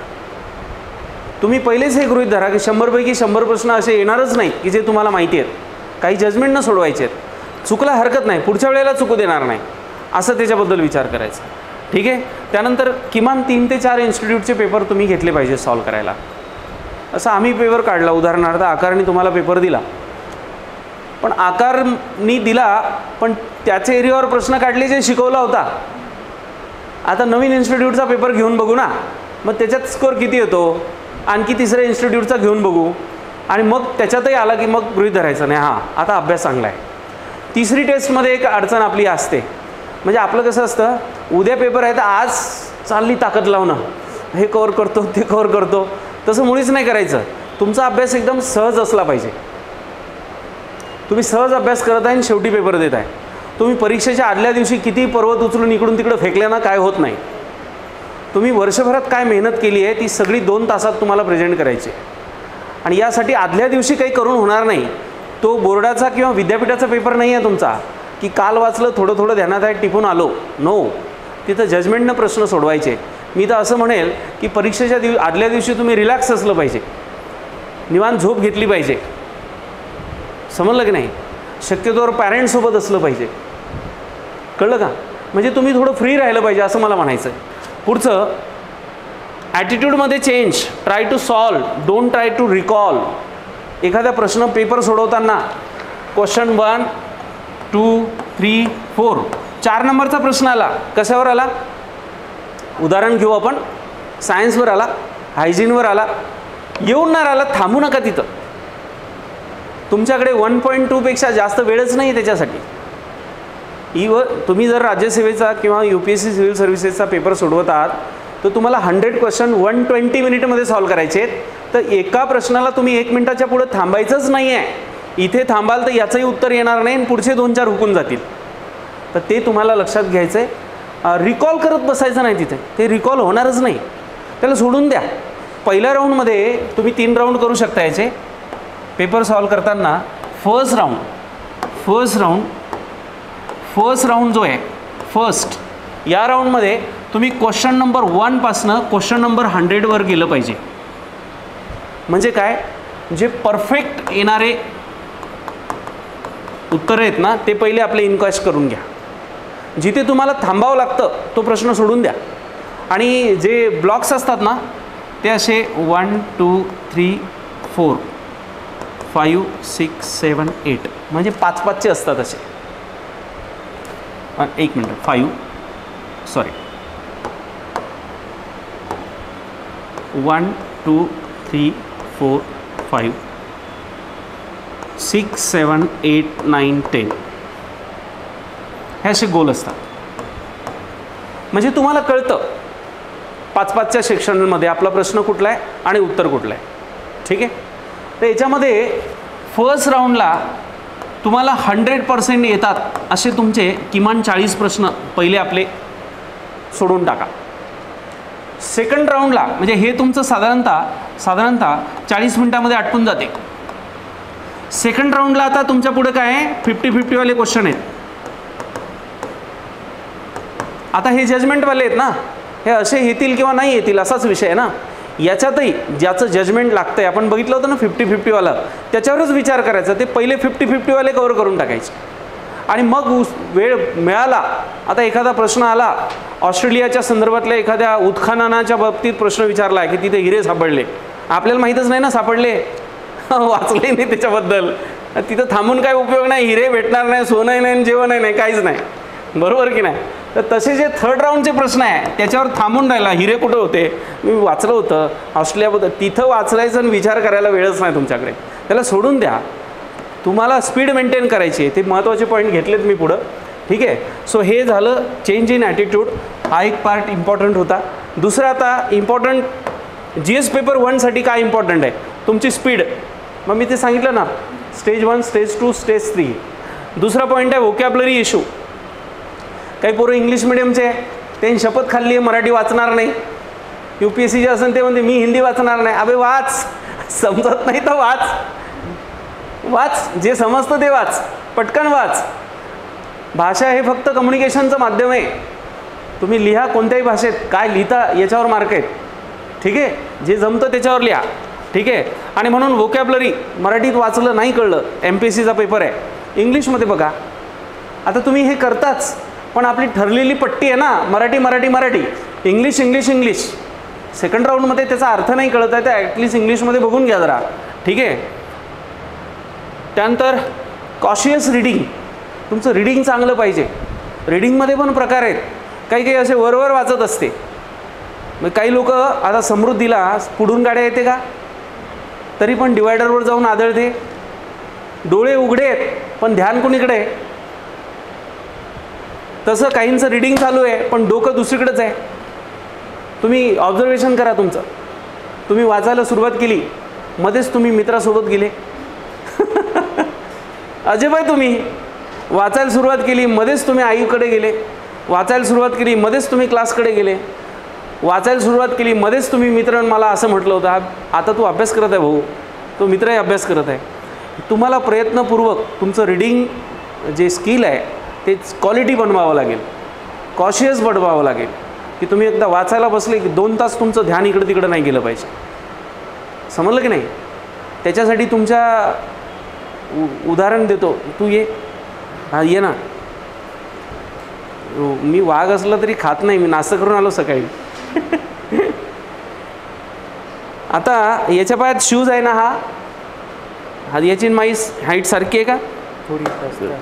तुम्ही पहिलेच हे गृहीत धरा की 100 पैकी 100 प्रश्न असे येणारच नाही की जे तुम्हाला माहिती आहेत. काही जजमेंट न सोडवायचे आहेत. चुकला हरकत नाही, पुढच्या वेळेला चुकू देणार नाही, असं त्याच्याबद्दल विचार करायचा, ठीक आहे. त्यानंतर किमान 3 ते 4 इन्स्टिट्यूटचे पेपर तुम्ही घेतले पाहिजे सॉल्व करायला. असं आम्ही पेपर काढला, उदाहरणार्थ आकारने तुम्हाला पेपर दिला, पण आकारनी दिला पण त्याचे एरियावर प्रश्न काढले जे शिकवला होता. आता नवीन इन्स्टिट्यूटचा पेपर घेऊन बघू ना, मग त्याच्यात स्कोअर किती येतो, आणखी तिसऱ्या इन्स्टिट्यूटचा घेऊन बघू, आणि मग त्याच्यातही आला की मग गृहीत धरायचं नाही, हां आता अभ्यास चांगला आहे. तिसरी टेस्टमध्ये एक अडचण आपली असते, म्हणजे आपलं कसं असतं, उद्या पेपर आहे तर आज चालली ताकद लावणं, हे कव्हर करतो ते कव्हर करतो, तसं मुळीच नाही करायचं. तुमचा अभ्यास एकदम सहज असला पाहिजे. तुम्ही सहज अभ्यास करत आहे आणि शेवटी पेपर देत आहे. तुम्ही परीक्षेच्या आदल्या दिवशी किती पर्वत उचलून इकडून तिकडं फेकल्यानं काय होत नाही. तुम्ही वर्षभरात काय मेहनत केली आहे ती सगळी 2 तासात तुम्हाला प्रेझेंट करायची, आणि यासाठी आदल्या दिवशी काही करून होणार नाही. तो बोर्डाचा किंवा विद्यापीठाचा पेपर नाही आहे तुमचा की काल वाचलं थोडं थोडं ध्यानात आहे टिपून आलो. नो, तिथं जजमेंटनं प्रश्न सोडवायचे. मी तर असं म्हणेल की परीक्षेच्या आदल्या दिवशी तुम्ही रिलॅक्स असलं पाहिजे, निवांत झोप घेतली पाहिजे, समजलं की नाही. शक्यतोवर पॅरेंट्ससोबत असलं पाहिजे, कळलं का. म्हणजे तुम्ही थोडं फ्री राहिलं पाहिजे असं मला म्हणायचं आहे. पुढचं, ॲटिट्यूडमध्ये change. Try to solve, don't try to recall. एखादा प्रश्न पेपर सोडवताना क्वेश्चन 1, 2, 3, 4 4 नंबरचा प्रश्न आला, कशावर आला, उदाहरण घेऊ आपण, सायन्सवर आला, हायजीनवर आला, येऊन नाही आला, थांबू नका तिथं. तुमच्याकडे 1.2 पेक्षा जास्त वेळच नाही त्याच्यासाठी. तुम्ही जर राज्यसेवेचा किंवा UPSC सिव्हिल सर्व्हिसेसचा पेपर सोडवत आहात तर तुम्हाला 100 क्वेश्चन 120 मिनिटमध्ये सॉल्व करायचे आहेत. तर एका प्रश्नाला तुम्ही 1 मिनिटाच्या पुढे थांबायचंच नाही आहे. इथे थांबाल तर याचंही उत्तर येणार नाही आणि पुढचे 2-4 हुकून जातील. तर ते तुम्हाला लक्षात घ्यायचं आहे. रिकॉल करत बसायचं नाही तिथे, ते रिकॉल होणारच नाही, त्याला सोडून द्या. पहिल्या राऊंडमध्ये तुम्ही 3 राऊंड करू शकता याचे पेपर सॉल्व करताना. फर्स्ट राऊंड जो आहे फर्स्ट, या राऊंडमध्ये तुम्ही क्वेश्चन नंबर 1 पासनं क्वेश्चन नंबर 100 वर गेलं पाहिजे. म्हणजे काय, जे परफेक्ट येणारे उत्तर आहेत ना ते पहिले आपले इनकॅश करून घ्या. जिथे तुम्हाला थांबावं लागतं तो प्रश्न सोडून द्या. आणि जे ब्लॉक्स असतात ना ते असे 1, 2, 3, 4, 5, 6, 7, 8 म्हणजे 5-5चे असतात असे. 1 मिनिट, 1, 2, 3, 4, 5, 6, 7, 8, 9, 10 हे असे गोल असतात. म्हणजे तुम्हाला कळतं 5-5च्या सेक्शनमध्ये आपला प्रश्न कुठला आहे आणि उत्तर कुठलं आहे, ठीक आहे. तर याच्यामध्ये फर्स्ट राऊंडला तुम्हाला 100% येतात असे तुमचे किमान 40 प्रश्न पहिले आपले सोडून टाका. सेकंड राऊंडला म्हणजे हे तुमचं साधारणतः 40 मिनिटामध्ये आटपून जाते. सेकंड राऊंडला आता तुमच्या पुढे काय आहे, 50-50 वाले क्वेश्चन आहेत. आता हे जजमेंटवाले आहेत ना, हे असे येतील किंवा नाही येतील असाच विषय आहे ना. याच्यातही ज्याचं जजमेंट लागतंय, आपण बघितलं होतं ना 50-50 वाला, त्याच्यावरच विचार करायचा. ते पहिले 50-50 वाले कव्हर करून टाकायचे आणि मग वेळ मिळाला, आता एखादा प्रश्न आला ऑस्ट्रेलियाच्या संदर्भातल्या एखाद्या उत्खननाच्या बाबतीत प्रश्न विचारला आहे की तिथे हिरे सापडले, आपल्याला माहीतच नाही ना सापडले, वाचले नाही त्याच्याबद्दल, तिथं थांबून काय उपयोग नाही, हिरे भेटणार नाही, सोनं नाही, जेवण नाही, काहीच नाही, बरोबर की नाही. तर तसे जे थर्ड राऊंडचे प्रश्न आहे त्याच्यावर थांबून राहिला, हिरे कुठं होते, मी वाचलं होतं ऑस्ट्रेलियाबद्दल, तिथं वाचलायचं आणि विचार करायला वेळच नाही तुमच्याकडे, त्याला सोडून द्या. तुम्हाला स्पीड मेंटेन करायची आहे, ते महत्त्वाचे पॉईंट घेतलेत मी पुढं. ठीक आहे. सो हे झालं चेंज इन ॲटिट्यूड, हा एक पार्ट इम्पॉर्टंट होता. दुसरा आता इम्पॉर्टंट GS पेपर 1साठी काय इम्पॉर्टंट आहे, तुमची स्पीड. मग मी ते सांगितलं ना, स्टेज 1, स्टेज 2, स्टेज 3. दुसरा पॉईंट आहे व्होकॅब्युलरी इश्यू. काही पोरं इंग्लिश मिडियमचे आहे, त्यांनी शपथ खाल्ली आहे मराठी वाचणार नाही. UPSC जे असेल ते म्हणते मी हिंदी वाचणार नाही. अबे वाच, समजत नाही तर वाच, वाच, जे समजतं ते वाच, पटकन वाच. भाषा हे फक्त कम्युनिकेशनचं माध्यम आहे. तुम्ही लिहा कोणत्याही भाषेत, काय लिहिता याच्यावर मार्क आहेत. ठीक आहे, जे जमतं त्याच्यावर लिहा. ठीक आहे. आणि म्हणून व्होकॅब्युलरी मराठीत वाचलं नाही कळलं, MPSCचा पेपर आहे, इंग्लिशमध्ये बघा. आता तुम्ही हे करताच, पण आपली ठरलेली पट्टी आहे ना, Marathi Marathi Marathi, English English English. Second राऊंडमध्ये त्याचा अर्थ नाही कळत आहे, तर ॲटलिस्ट इंग्लिशमध्ये बघून घ्या जरा. ठीक आहे. त्यानंतर कॉशियस रिडिंग, तुमचं रिडिंग चांगलं पाहिजे. रिडिंगमध्ये पण प्रकार आहेत, काही काही असे वरवर वाचत असते. मग काही लोक आता समृद्धीला पुढून गाड्या येते का, तरी पण डिवायडरवर जाऊन आदळते. डोळे उघडे आहेत पण ध्यान कुणीकडे आहे. तसं काहींचं रिडिंग चालू आहे पण डोकं दुसरीकडेच आहे. तुम्ही ऑब्झर्वेशन करा तुमचं. तुम्ही वाचायला सुरुवात केली, मध्येच तुम्ही मित्रासोबत गेले. अजब आहे, तुम्ही वाचायला सुरुवात केली, मध्येच तुम्ही आईकडे गेले. वाचायला सुरुवात केली, मध्येच तुम्ही क्लासकडे गेले. वाचायला सुरुवात केली, मध्येच तुम्ही मित्रांनी मला असं म्हटलं होतं, आता तू अभ्यास करत आहे भाऊ, तो मित्रही अभ्यास करत आहे. तुम्हाला प्रयत्नपूर्वक तुमचं रिडिंग जे स्किल आहे ते क्वालिटी बनवावं लागेल, कॉशियस बनवावं लागेल. की तुम्ही एकदा वाचायला बसले की 2 तास तुमचं ध्यान इकडं तिकडं नाही गेलं पाहिजे. समजलं की नाही. त्याच्यासाठी तुमच्या उदाहरण देतो, तू ये, हा ये ना. मी वाघ असलं तरी खात नाही, मी नाश्ता करून आलो सकाळी. आता याच्या पायात शूज आहे ना, हा याची माई हाईट सारखी आहे का,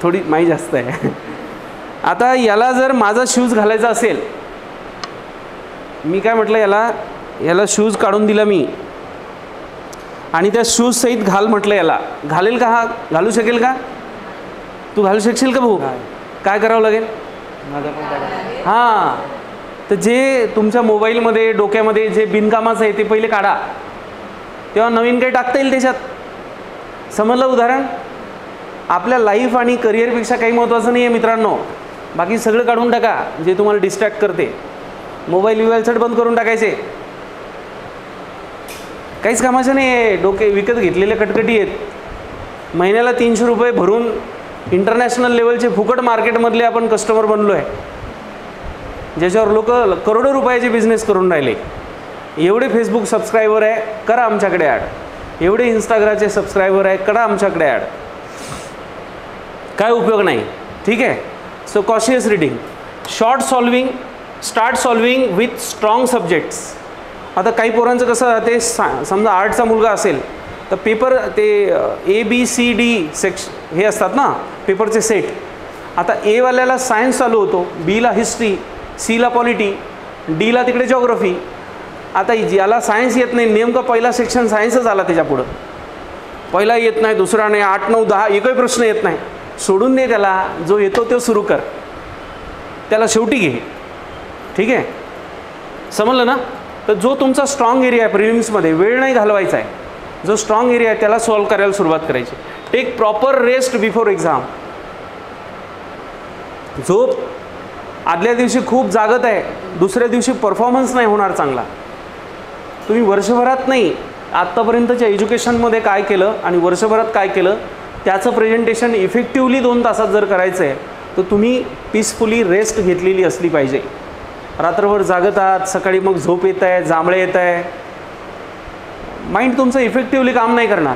थोडी माई जास्त आहे. आता याला जर माझा शूज घालायचा असेल, मी काय म्हटलं, याला शूज काढून दिला मी आणि त्या शूज सहित घाल म्हटलं, याला घालेल का, हा घालू शकेल का, तू घालू शकशील का भाऊ. काय करावं लागेल, हां, तर जे तुमच्या मोबाईलमध्ये डोक्यामध्ये जे बिनकामाचं आहे ते पहिले काढा, तेव्हा नवीन काही टाकता येईल त्याच्यात. समजलं उदाहरण. आपल्या लाईफ आणि करिअरपेक्षा काही महत्त्वाचं नाही आहे मित्रांनो. बाकी सगळं काढून टाका जे तुम्हाला डिस्ट्रॅक्ट करते. मोबाईल चढ बंद करून टाकायचे, काहीच कामाचं नाही आहे. डोके विकत घेतलेले कटकटी आहेत. महिन्याला 300 रुपये भरून इंटरनॅशनल लेवलचे फुकट मार्केटमधले आपण कस्टमर बनलो आहे, ज्याच्यावर लोक करोडो रुपयाचे बिझनेस करून राहिले. एवढे फेसबुक सबस्क्रायबर आहे, करा आमच्याकडे ॲड. एवढे इंस्टाग्रामचे सबस्क्रायबर आहे, करा आमच्याकडे ॲड. काय उपयोग नाही. ठीक आहे. So cautious reading, short solving, start solving with strong subjects. आता काही पोरांचं कसं ते समजा आर्टचा मुलगा असेल तर पेपर ते ABCD सेक्शन हे असतात ना पेपरचे सेट. आता Aवाल्याला सायन्स चालू होतो, Bला हिस्ट्री, Cला पॉलिटी, Dला तिकडे जॉग्रफी. आता ज्याला सायन्स येत नाही, नेमका पहिला सेक्शन सायन्सच आला त्याच्या पुढं. पहिला येत नाही, दुसरा नाही, 8, 9, 10 एकही प्रश्न येत नाही, सोडून दे त्याला. जो येतो तो सुरू कर, त्याला शेवटी घे. ठीक आहे. समजलं ना. तर जो तुमचा स्ट्रॉंग एरिया आहे प्रिलिम्समध्ये, वेळ नाही घालवायचा आहे. जो स्ट्रॉंग एरिया आहे त्याला सॉल्व करायला सुरुवात करायची. Take proper rest before exam. झोप. आदल्या दिवशी खूप जागत आहे, दुसऱ्या दिवशी परफॉर्मन्स नाही होणार चांगला. तुम्ही वर्षभरात नाही, आत्तापर्यंतच्या एज्युकेशनमध्ये काय केलं आणि वर्षभरात काय केलं त्याचं प्रेझेंटेशन इफेक्टिवली 2 तासात जर करायचं आहे तर तुम्ही पीसफुली रेस्ट घेतलेली असली पाहिजे. रात्रभर जागत आहात, सकाळी मग झोप येत आहे, जांभळे येत आहे, माइंड तुमचं इफेक्टिवली काम नाही करणार.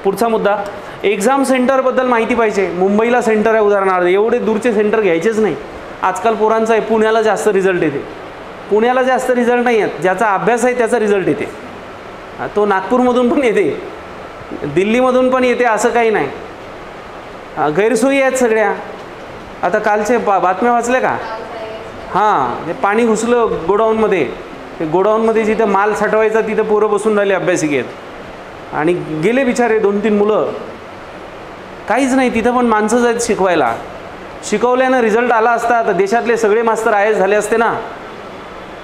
पुढचा मुद्दा, एक्झाम सेंटरबद्दल माहिती पाहिजे. मुंबईला सेंटर आहे उदाहरणार्थ, एवढे दूरचे सेंटर घ्यायचेच नाही. आजकाल पोरांचं आहे पुण्याला जास्त रिझल्ट येते. पुण्याला जास्त रिझल्ट नाही आहेत, ज्याचा अभ्यास आहे त्याचा रिझल्ट येते. तो नागपूरमधून पण येते, दिल्लीमधून पण येते, असं काही नाही. गैरसोयी आहेत सगळ्या. आता कालचे बातम्या वाचल्या का? हां, ते पाणी घुसलं गोडाऊनमध्ये. ते गोडाऊनमध्ये जिथं माल साठवायचा तिथं पोरं बसून राहिले अभ्यासिकेत आणि गेले बिचारे 2-3 मुलं. काहीच नाही, तिथं पण माणसंच आहेत शिकवायला. शिकवल्यानं रिझल्ट आला असता तर देशातले सगळे मास्तर आय एस झाले असते ना.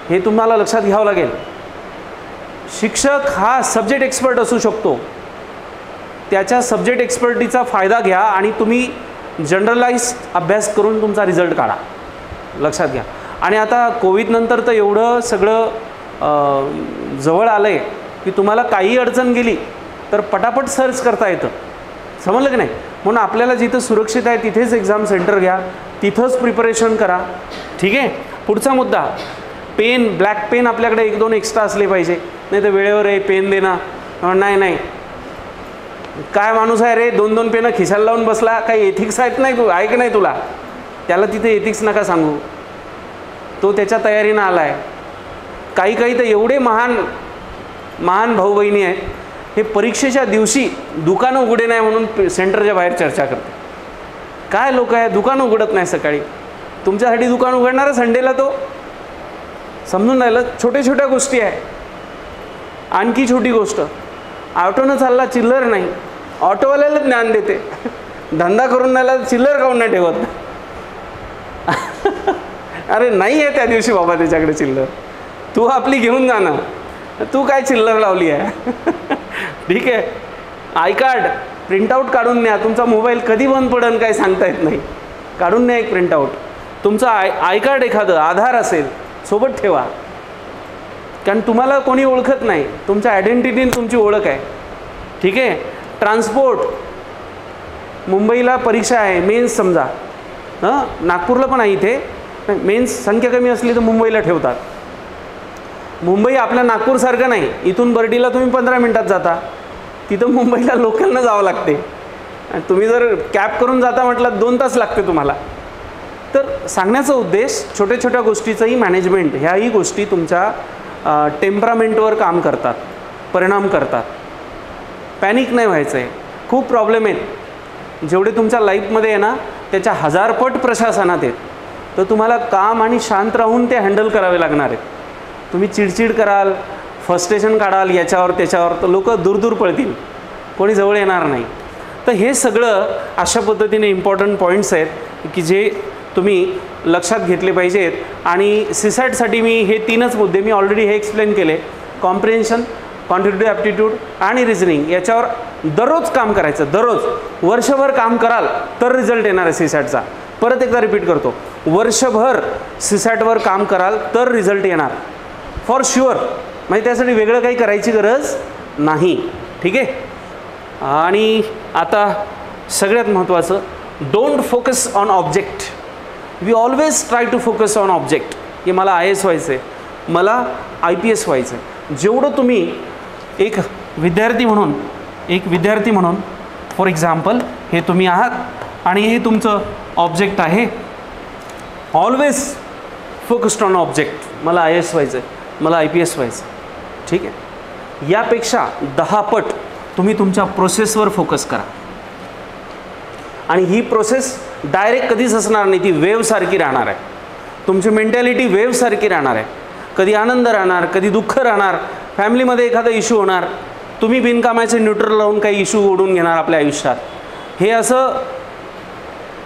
हे तुम्हाला लक्षात घ्यावं लागेल. शिक्षक हा सब्जेक्ट एक्सपर्ट असू शकतो, त्याच्या सब्जेक्ट एक्सपर्टीचा फायदा घ्या आणि तुम्ही जनरलाइज अभ्यास करून तुमचा रिझल्ट काढा. लक्षात घ्या. आणि आता कोविडनंतर तर एवढं सगळं जवळ आलं आहे की तुम्हाला काही अडचण गेली तर पटापट सर्च करता येतं. समजलं की नाही? म्हणून आपल्याला जिथं सुरक्षित आहे तिथेच एक्झाम सेंटर घ्या, तिथंच प्रिपरेशन करा. ठीक आहे. पुढचा मुद्दा, पेन, ब्लॅक पेन आपल्याकडे 1-2 एक्स्ट्रा असले पाहिजे. नाही तर वेळेवर आहे पेन देणं. नाही, काय माणूस आहे रे, 2-2 पेनं खिशाला लावून बसला. काही एथिक्स आहेत नाही, तू आहे की नाही तुला? त्याला तिथे एथिक्स नका सांगू, तो त्याच्या तयारीनं आला आहे. काही तर एवढे महान भाऊ बहिणी आहेत, हे परीक्षेच्या दिवशी दुकानं उघडे नाही म्हणून सेंटरच्या बाहेर चर्चा करते. काय लोक आहे, दुकानं उघडत नाही सकाळी. तुमच्यासाठी दुकान उघडणार संडेला तो? समजून राहिलं? छोट्या गोष्टी आहे. आणखी छोटी गोष्ट, ऑटोनं चालला, चिल्लर नाही, ऑटोवाल्याला ज्ञान देते. धंदा करून राहिला, चिल्लर काऊन नाही ठेवत? अरे नाही आहे त्या दिवशी बाबा त्याच्याकडे चिल्लर, तू आपली घेऊन जा ना, तू काय चिल्लर लावली आहे? ठीक आहे. आय कार्ड प्रिंटआउट काढून न्या. तुमचा मोबाईल कधी बंद पडेल काय सांगता येत नाही. काढून न्या एक प्रिंटआउट. तुमचा आय कार्ड एखादं आधार असेल सोबत ठेवा, कारण तुम्हाला कोणी ओळखत नाही. तुमच्या आयडेंटिटीने तुमची ओळख आहे. ठीक आहे. ट्रान्सपोर्ट, मुंबईला परीक्षा आहे, मेन्स समजा, नागपूरला पण आहे. इथे मेन्स संख्या कमी असली तर मुंबईला ठेवतात. मुंबई आपल्या नागपूरसारखं नाही. इथून बर्डीला तुम्ही 15 मिनटात जाता, तिथं मुंबईला लोकलनं जावं लागते. आणि तुम्ही जर कॅब करून जाता म्हटलं 2 तास लागते तुम्हाला. तर सांगण्याचा उद्देश, छोट्या गोष्टीचंही मॅनेजमेंट, ह्याही गोष्टी तुमच्या टेम्परामेंटवर काम करतात, परिणाम करतात. पॅनिक नाही व्हायचं आहे. खूप प्रॉब्लेम आहेत जेवढे तुमच्या लाईफमध्ये आहे ना, त्याच्या 1000 पट प्रशासनात आहेत. तर तुम्हाला काम आणि शांत राहून ते हँडल करावे लागणार आहेत. तुम्ही चिडचिड कराल, फ्रस्ट्रेशन काढाल याच्यावर त्याच्यावर, तर लोक दूर पळतील, कोणी जवळ येणार नाही. तर हे सगळं अशा पद्धतीने इम्पॉर्टंट पॉईंट्स आहेत की जे तुम्ही लक्षात घेतले पाहिजेत. आणि सीसॅटसाठी मी हे 3च मुद्दे मी ऑलरेडी हे एक्सप्लेन केले. कॉम्प्रिहेन्शन, क्वांटिटेटिव्ह ॲप्टिट्यूड आणि रिझनिंग, याच्यावर दररोज काम करायचं. दररोज वर्षभर काम कराल तर रिझल्ट येणार आहे सीसॅटचा. परत एकदा रिपीट करतो, वर्षभर सीसॅटवर काम कराल तर रिझल्ट येणार फॉर शुअर. म्हणजे त्यासाठी वेगळं काही करायची गरज नाही. ठीक आहे. आणि आता सगळ्यात महत्त्वाचं, don't focus on object. We always try to focus on object, की मला IAS व्हायचं आहे, मला IPS व्हायचं आहे. जेवढं तुम्ही एक विद्यार्थी म्हणून फॉर एक्झाम्पल हे तुम्ही आहात आणि हे तुमचं ऑब्जेक्ट आहे. Always focused on object. मला IAS व्हायचं आहे, मला IPS व्हायचं. ठीक आहे. यापेक्षा 10 पट तुम्ही तुमच्या प्रोसेसवर फोकस करा. आणि ही प्रोसेस डायरेक्ट कधीच असणार नाही, ती वेव्हसारखी राहणार आहे. तुमची मेंटॅलिटी वेव्हसारखी राहणार आहे. कधी आनंद राहणार, कधी दुःख राहणार, फॅमिलीमध्ये एखादा इश्यू होणार, तुम्ही बिनकामाचे न्यूट्रल लावून काही इश्यू ओढून घेणार आपल्या आयुष्यात. हे असं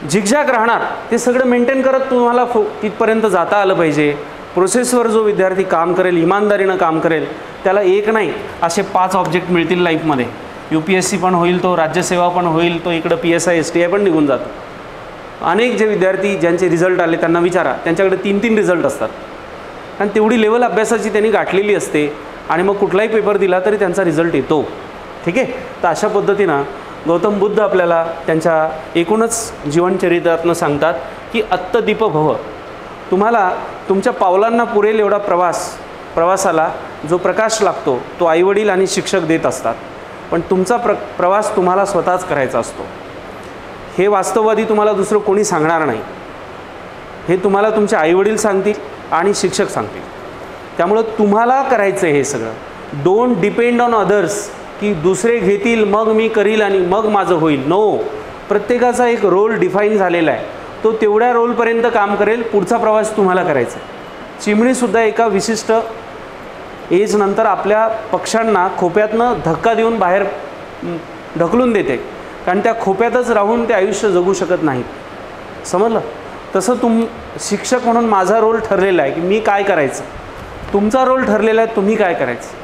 झिगझॅग राहणार. ते सगळं मेंटेन करत तुम्हाला तिथपर्यंत जाता आलं पाहिजे. प्रोसेसवर जो विद्यार्थी काम करेल, इमानदारीनं काम करेल, त्याला एक नाही असे 5 ऑब्जेक्ट मिळतील लाईफमध्ये. UPSC पण होईल, तो राज्यसेवा पण होईल, तो इकडं PSI STI पण निघून जातो. अनेक जे विद्यार्थी ज्यांचे रिझल्ट आले त्यांना विचारा, त्यांच्याकडे 3-3 रिझल्ट असतात. आणि तेवढी लेवल अभ्यासाची त्यांनी गाठलेली असते आणि मग कुठलाही पेपर दिला तरी त्यांचा रिझल्ट येतो. ठीक आहे. तर अशा पद्धतीनं गौतम बुद्ध आपल्याला त्यांच्या एकूणच जीवनचरित्रातनं सांगतात की अत्तदीप भव. तुम्हाला तुमच्या पावलांना पुरेल एवढा प्रवासाला जो प्रकाश लागतो तो आईवडील आणि शिक्षक देत असतात, पण तुमचा प्रवास तुम्हाला स्वतःच करायचा असतो. हे वास्तववादी तुम्हाला दुसरं कोणी सांगणार नाही. हे तुम्हाला तुमचे आईवडील सांगतील आणि शिक्षक सांगतील. त्यामुळं तुम्हाला करायचं आहे हे सगळं. डोंट डिपेंड ऑन अदर्स, की दुसरे घेतील मग मी करील आणि मग माझं होईल. नो. प्रत्येकाचा एक रोल डिफाईन झालेला आहे. तो तेवढ्या रोलपर्यंत काम करेल, पुढचा प्रवास तुम्हाला करायचा आहे. चिमणीसुद्धा एका विशिष्ट एजनंतर आपल्या पक्ष्यांना खोप्यातनं धक्का देऊन बाहेर ढकलून देते, कारण त्या खोप्यातच राहून ते आयुष्य जगू शकत नाहीत. समजलं? तसं शिक्षक म्हणून माझा रोल ठरलेला आहे की मी काय करायचं, तुमचा रोल ठरलेला आहे तुम्ही काय करायचं.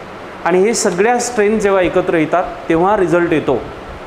आणि हे सगळ्या स्ट्रेंथ जेव्हा एकत्र येतात तेव्हा रिझल्ट येतो.